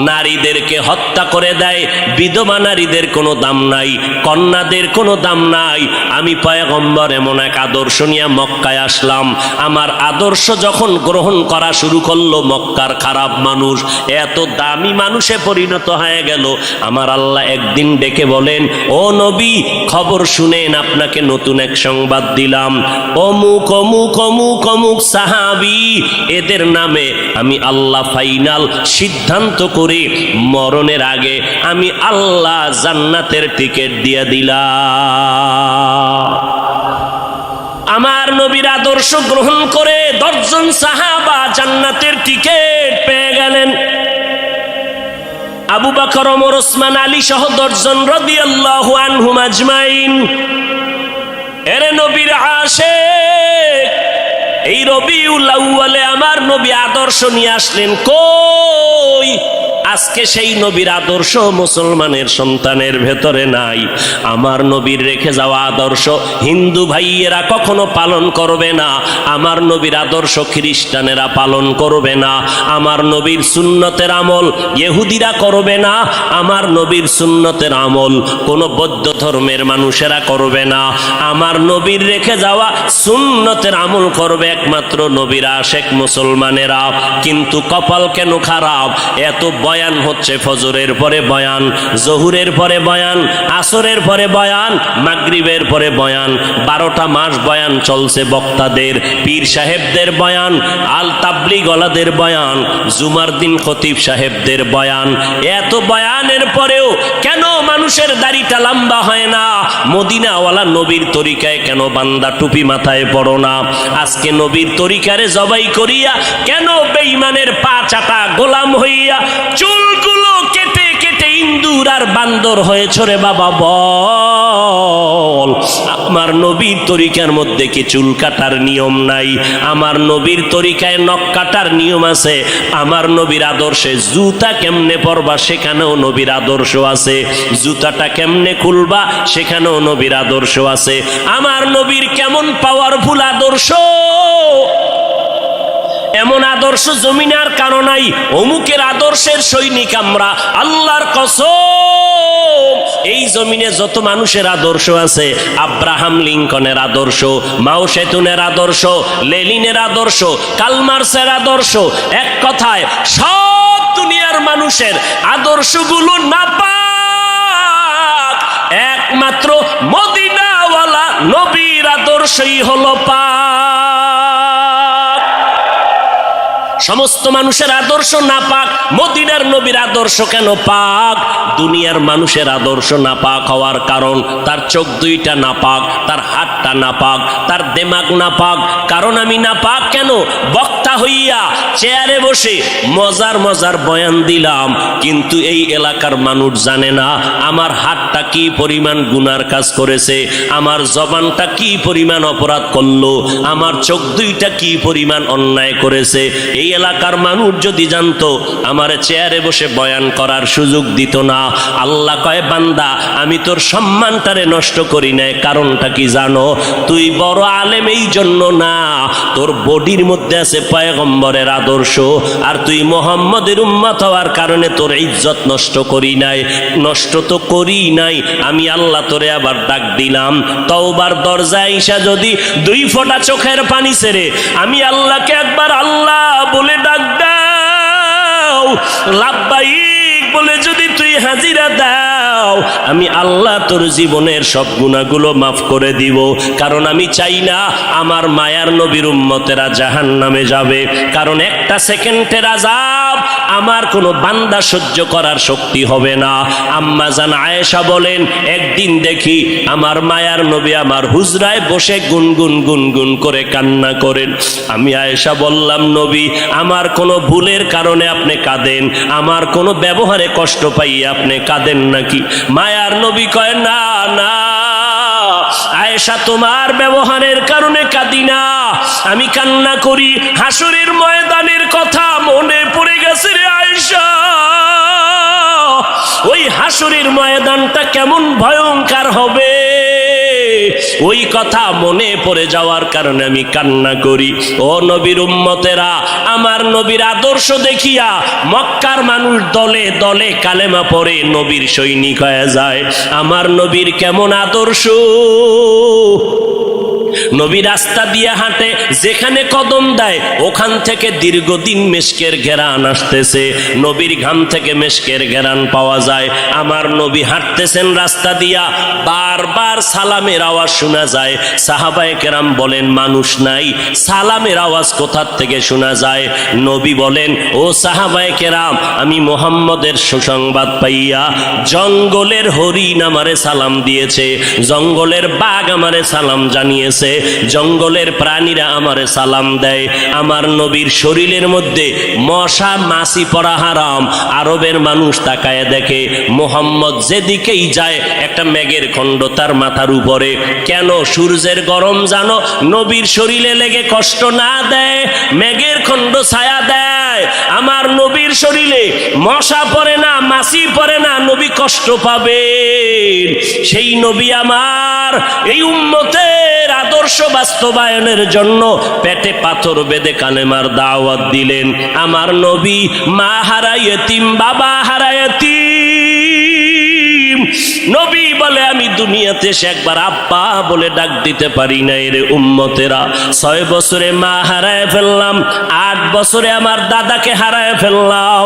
নারীদেরকে হত্যা করে দেয়। বিধবা নারীদের কোনো দাম নাই, কন্যাদের কোনো দাম নাই। আমি পয়গম্বর এমন এক আদর্শ নিয়ে মক্কায় আসলাম। আমার আদর্শ যখন গ্রহণ করা শুরু করলো, মক্কার খারাপ মানুষ এত দামি মানুষে পরিণত হয়ে গেল। আমার আল্লাহ একদিন ডেকে বলেন, ও নবী, খবর শুনেন, আপনাকে নতুন এক সংবাদ দিলাম। অমুক অমুক অমুক অমুক সাহাবী, এদের নামে আমি আল্লাহ ফাইনাল সিদ্ধান্ত করে মরণের আগে আমি আল্লাহ জান্নাতের টিকিট দিয়ে দিলাম। আমার নবীর আদর্শ গ্রহণ করে 10 জন সাহাবা জান্নাতের টিকিট পেয়ে গেলেন। আবু বকর, ওমর, ওসমান, আলী সহ 10 জন রাদিয়াল্লাহু আনহুম আজমাইন। এরে নবীর আশিক, এই রবিউল আউয়ালে আমার নবী আদর্শ নিয়ে আসলেন। কই? আজকে সেই নবীর আদর্শ মুসলমানের সন্তানের ভেতরে নাই। আমার নবীর রেখে যাওয়া আদর্শ হিন্দু ভাইয়েরা কখনো পালন করবে না। আমার নবীর আদর্শ খ্রিস্টানেরা পালন করবে না। আমার নবীর সুন্নতের আমল ইহুদিরা করবে না। আমার নবীর সুন্নতের আমল কোনো বৌদ্ধ ধর্মের মানুষেরা করবে না। আমার নবীর রেখে যাওয়া সুন্নতের আমল করবে একমাত্র নবীর আশেক মুসলমানেরা। কিন্তু কপাল কেন খারাপ, এত বয়ান হচ্ছে, ফজরের পরে বয়ান, জহুরের পরে বয়ান, আসরের পরে বয়ান, মাগরিবের পরে বয়ান, 12টা মাস বয়ান চলছে বক্তাদের, পীর সাহেবদের বয়ান, আল তাবলিগওয়ালাদের বয়ান, জুমার দিন খতিব সাহেবদের বয়ান। এত বয়ানের পরেও কেন মানুষের দাড়িটা লম্বা হয় না? মদিনাওয়ালা নবীর তরিকায় কেন বান্দা টুপি মাথায় পড়ো না? আজকে নবীর তরিকারে জবাই করিয়া কেন বেঈমানের পা চাটা গোলাম হইয়া চুলগুলো কেটে কেটে ইন্দুর আর বান্দর হয়েছ রে বাবা? বল, আমার নবীর তরিকার মধ্যে কি চুল কাটার নিয়ম নাই? আমার নবীর তরিকায় নখ কাটার নিয়ম আছে। আমার নবীর আদর্শে জুতা কেমনে পরবা সেখানেও নবীর আদর্শ আছে। জুতাটা কেমনে খুলবা সেখানেও নবীর আদর্শ আছে। আমার নবীর কেমন পাওয়ারফুল আদর্শ! এমন আদর্শ জমিনে আর কারো নাই। অমুকের আদর্শের সৈনিক আমরা, আল্লাহর কসম। এই জমিনে যত মানুষের আদর্শ আছে, আব্রাহাম লিঙ্কনের আদর্শ, মাও সেতুনের আদর্শ, লেনিনের আদর্শ, কালমার্সের আদর্শ, এক কথায় সব দুনিয়ার মানুষের আদর্শগুলো নাপাক। একমাত্র মদিনাওয়ালা নবীর আদর্শই হলো পাক। সমস্ত মানুষের আদর্শ নাপাক, মদিনার নবীর আদর্শ কেন পাক? দুনিয়ার মানুষের আদর্শ নাপাক হওয়ার কারণ তার চোখ দুইটা নাপাক, তার হাতটা নাপাক, তার দেমাগ নাপাক। কারণ আমি নাপাক কেন? বক্তা হইয়া চেয়ারে বসে মজার মজার বয়ান দিলাম, কিন্তু এই এলাকার মানুষ জানে না আমার হাতটা কি পরিমাণ গুনার কাজ করেছে, আমার জবানটা কি পরিমাণ অপরাধ করলো, আমার চোখ দুইটা কি পরিমাণ অন্যায় করেছে। এই এলাকার মানুষ যদি জানতো আমার চেয়ারে বসে বয়ান করার সুযোগ দিত না। আল্লাহ কয়, বান্দা আমি তোর সম্মানটারে নষ্ট করি নাই, কারণটা কি জানো? তুই বড় আলেম এই জন্য না, তোর বডির মধ্যে আছে পয়গম্বরের আদর্শ, আর তুই মুহাম্মদের উম্মত হওয়ার কারণে তোর ইজ্জত নষ্ট করি নাই। নষ্ট তো করি নাই, আমি আল্লাহ তোরে আবার ডাক দিলাম, তওবার দরজায় আইসা যদি 2 ফোঁটা চোখের পানি ছেড়ে আমি আল্লাহকে একবার আল্লাহ বলে ডাক দাও, লাব্বাইক বলে যদি তুই হাজিরা দাও, আমি আল্লাহ তোর জীবনের সব গুনাহগুলো মাফ করে দিব। কারণ আমি চাই না আমার মায়ার নবীর উম্মতেরা জাহান্নামে যাবে, কারণ একটা সেকেন্ডের আযাব আমার কোনো বান্দা সহ্য করার শক্তি হবে না। আম্মা জান আয়েশা বলেন, একদিন দেখি আমার মায়ার নবী আমার হুজরায় বসে গুনগুন গুনগুন করে কান্না করেন। আমি আয়েশা বললাম, নবী আমার কোনো ভুলের কারণে আপনি কাঁদেন, আমার কোনো ব্যবহারে কষ্ট পাইয়ে আপনি কাঁদেন নাকি? মায়ার নবী কয়, না না আয়েশা, তোমার ব্যবহারের কারণে কাঁদি না, আমি কান্না করি হাসরের ময়দানের কথা মনে পড়ে গেছে রে আয়েশা। ওই হাসরের ময়দানটা কেমন ভয়ঙ্কর হবে, ওই কথা মনে পড়ে যাওয়ার কারণে আমি কান্না করি। ও নবীর উম্মতেরা, আমার নবীর আদর্শ দেখিয়া মক্কার মানুষ দলে দলে কালেমা পড়ে নবীর সৈনিক হয়ে যায়। আমার নবীর কেমন আদর্শ! নবী রাস্তা দিয়ে হাঁটে, যেখানে কদম দেয় ওখান থেকে দীর্ঘদিন মেশকের ঘেরান আসতেছে, নবীর ঘাম থেকে মেশকের ঘেরান পাওয়া যায়। আমার নবী হাঁটতেছেন রাস্তা দিয়া, বারবার সালামের আওয়াজ শোনা যায়। সাহাবায়ে কেরাম বলেন, মানুষ নাই, সালামের আওয়াজ কোথার থেকে শোনা যায়? নবী বলেন, ও সাহাবায়ে কেরাম, আমি মুহাম্মদের সুসংবাদ পাইয়া জঙ্গলের হরিণ আমারে সালাম দিয়েছে, জঙ্গলের বাঘ আমারে সালাম জানিয়েছে, জঙ্গলের প্রাণীরা আমারে সালাম দেয়। আমার নবীর শরীরের মধ্যে মশা মাছি পড়া হারাম। আরবের মানুষ তাকায় দেখে মুহাম্মদ যেদিকেই যায় একটা মেঘের খণ্ড তার মাথার উপরে। কেন? সূর্যের গরম জানো নবীর শরীরে লেগে কষ্ট না দেয়, মেঘের খণ্ড ছায়া দেয়। আমার নবীর শরীরে মশা পড়ে না, মাছি পড়ে না, নবী কষ্ট পাবে। সেই নবী আমার এই উম্মতের আদর্শ বাস্তবায়নের জন্য পেটে পাথর বেঁধে কালেমার দাওয়াত দিলেন। আমার নবী মা হারা ইয়েতিম, বাবা হারা ইয়েতিম। নবী বলে, আমি দুনিয়াতে এসে একবার আব্বা বলে ডাক দিতে পারি না। এর উম্মতেরা 6 বছরে মা হারায় ফেললাম, 8 বছরে আমার দাদাকে হারায় ফেললাম।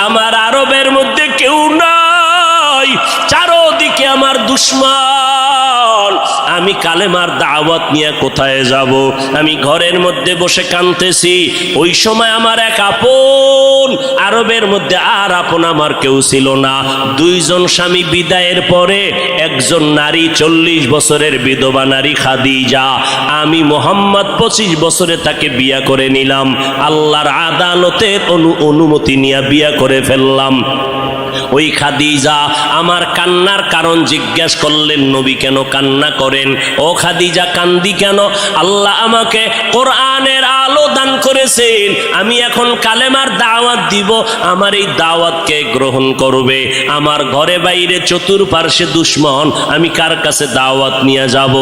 আমার আরবের মধ্যে কেউ নাই, চারদিকে আমার দুশ্মন। আমি কালেমার দাওয়াত নিয়ে কোথায় যাব? আমি ঘরের মধ্যে বসে কাঁদতেছি। ওই সময় আমার এক আপন, আরবের মধ্যে আর আপন আমার কেউ ছিল না। 2 জন স্বামী বিদায়ের পরে একজন নারী, 40 বছরের বিধবা নারী খাদিজা। আমি মুহাম্মদ 25 বছরে তাকে বিয়া করে নিলাম, আল্লাহর আদালতের অনুমতি নিয়ে বিয়া করে ফেললাম। ওই খাদিজা আমার কান্নার কারণ জিজ্ঞাসা করলেন, নবী কেন কান্না করেন? ও খাদিজা কান্দি কেন? আল্লাহ আমাকে কোরআনের আলো দান করেছেন, আমি এখন কালেমার দাওয়াত দিব, আমার এই দাওয়াতকে গ্রহণ করবে। আমার ঘরে বাইরে চতুর্পার্শ্বে দুশ্মন, আমি কার কাছে দাওয়াত নিয়ে যাব?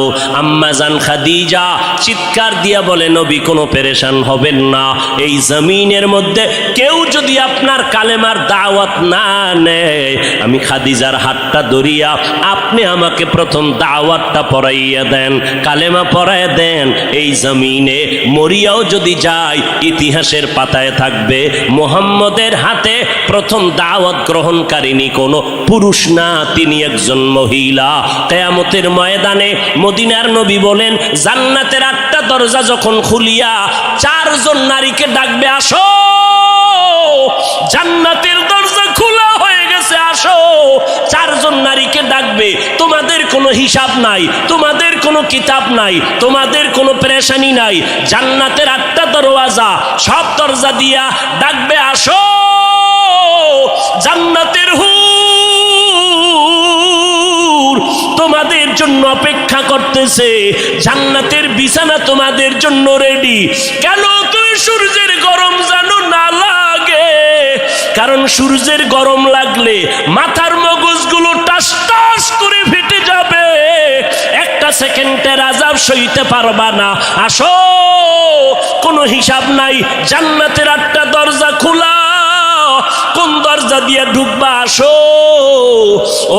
আম্মা জান খাদিজা চিৎকার দিয়া বলে, নবী কোনো পেরেশান হবেন না, এই জমিনের মধ্যে কেউ যদি আপনার কালেমার দাওয়াত না নেয়, আমি খাদিজার হাতটা ধরিয়া আপনি আমাকে প্রথম দাওয়াতটা পড়াইয়া দেন, কালেমা পড়াইয়া দেন। এই জমিনে মরিয়াও যদি যায়, ইতিহাসের পাতায় থাকবে মুহাম্মদের হাতে প্রথম দাওয়াত গ্রহণকারিনী কোনো পুরুষ না, তিনি একজন মহিলা। কিয়ামতের ময়দানে মদিনার নবী বলেন, জান্নাতের 8টা দরজা যখন খুলিয়া 4 জন নারীকে ডাকবে, আসো, জান্নাতের দরজা খোলা হয়ে গেছে, আসো। 4 চারজন নারীকে ডাকবে, তোমাদের কোনো হিসাব নাই, তোমাদের কোনো কিতাব নাই, তোমাদের কোনো পেরেশানি নাই। জান্নাতের 8টা দরওয়াজা, সব দরজা দিয়া ডাকবে, আসো জান্নাতের হুর তোমাদের জন্য অপেক্ষা করতেছে, জান্নাতের বিছানা তোমাদের জন্য রেডি। কেন তুমি সূর্যের গরম জানো না লাগে? কারণ সূর্যের গরম লাগলে মাথার মগজগুলো টাস টাস করে ফেটে যাবে, একটা সেকেন্ডের আযাব সইতে পারবা না। আসো, কোনো হিসাব নাই, জান্নাতের 8টা দরজা খোলা, কোন দরজা দিয়ে ঢুকবা? আসো।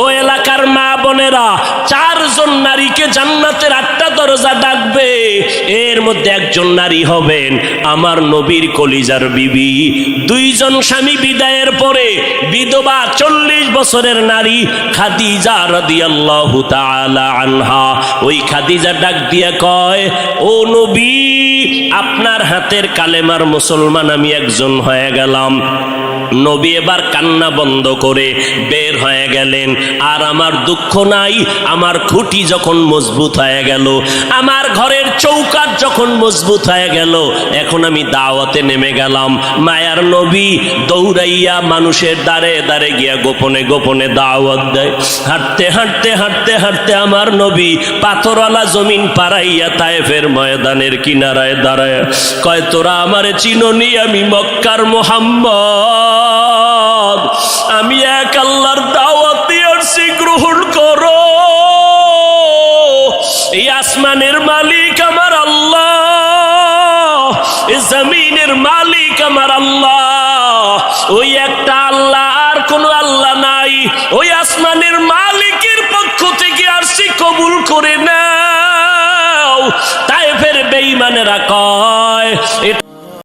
ও এলাকার মা বোনেরা, 4জন নারীকে জান্নাতের 8টা দরজা ডাকবে, এর মধ্যে একজন নারী হবেন আমার নবীর কলিজার বিবি। 2জন স্বামী বিদায়ের পরে বিধবা 40 বছরের নারী খাদিজা রাদিয়াল্লাহু তাআলা আনহা। ওই খাদিজা ডাক দিয়া কয়, ও নবী, আপনার হাতের কালেমার মুসলমান আমি একজন হয়ে গেলাম। নবী এবার কান্না বন্ধ করে বের হয়ে গেলেন। আর আমার দুঃখ নাই, আমার খুঁটি যখন মজবুত হয়ে গেল, আমার ঘরের চৌকাঠ যখন মজবুত হয়ে গেল, এখন আমি দাওয়াতে নেমে গেলাম। মায়ার নবী দৌড়াইয়া মানুষের দ্বারে দ্বারে গিয়া গোপনে গোপনে দাওয়াত দেয়। হাঁটতে হাঁটতে হাঁটতে হাঁটতে আমার নবী পাথরওয়ালা জমিন পাড়াইয়া তায়েফের ময়দানের কিনারায় দাঁড়ায় কয়, তোরা আমারে চিনোনি, আমি মক্কার মুহাম্মদ, আমি এক আল্লাহর দাওয়াত দিয়ে আসছি, গ্রহণ করো। এই আসমানের মালিক আমার আল্লাহ, এই জমিনের মালিক আমার আল্লাহ, ওই একটা আল্লাহ, আর কোনো আল্লাহ নাই। ওই আসমানের মালিকের পক্ষ থেকে আসছি, কবুল করে নাও। তায়েফের বেঈমানেরা কয়,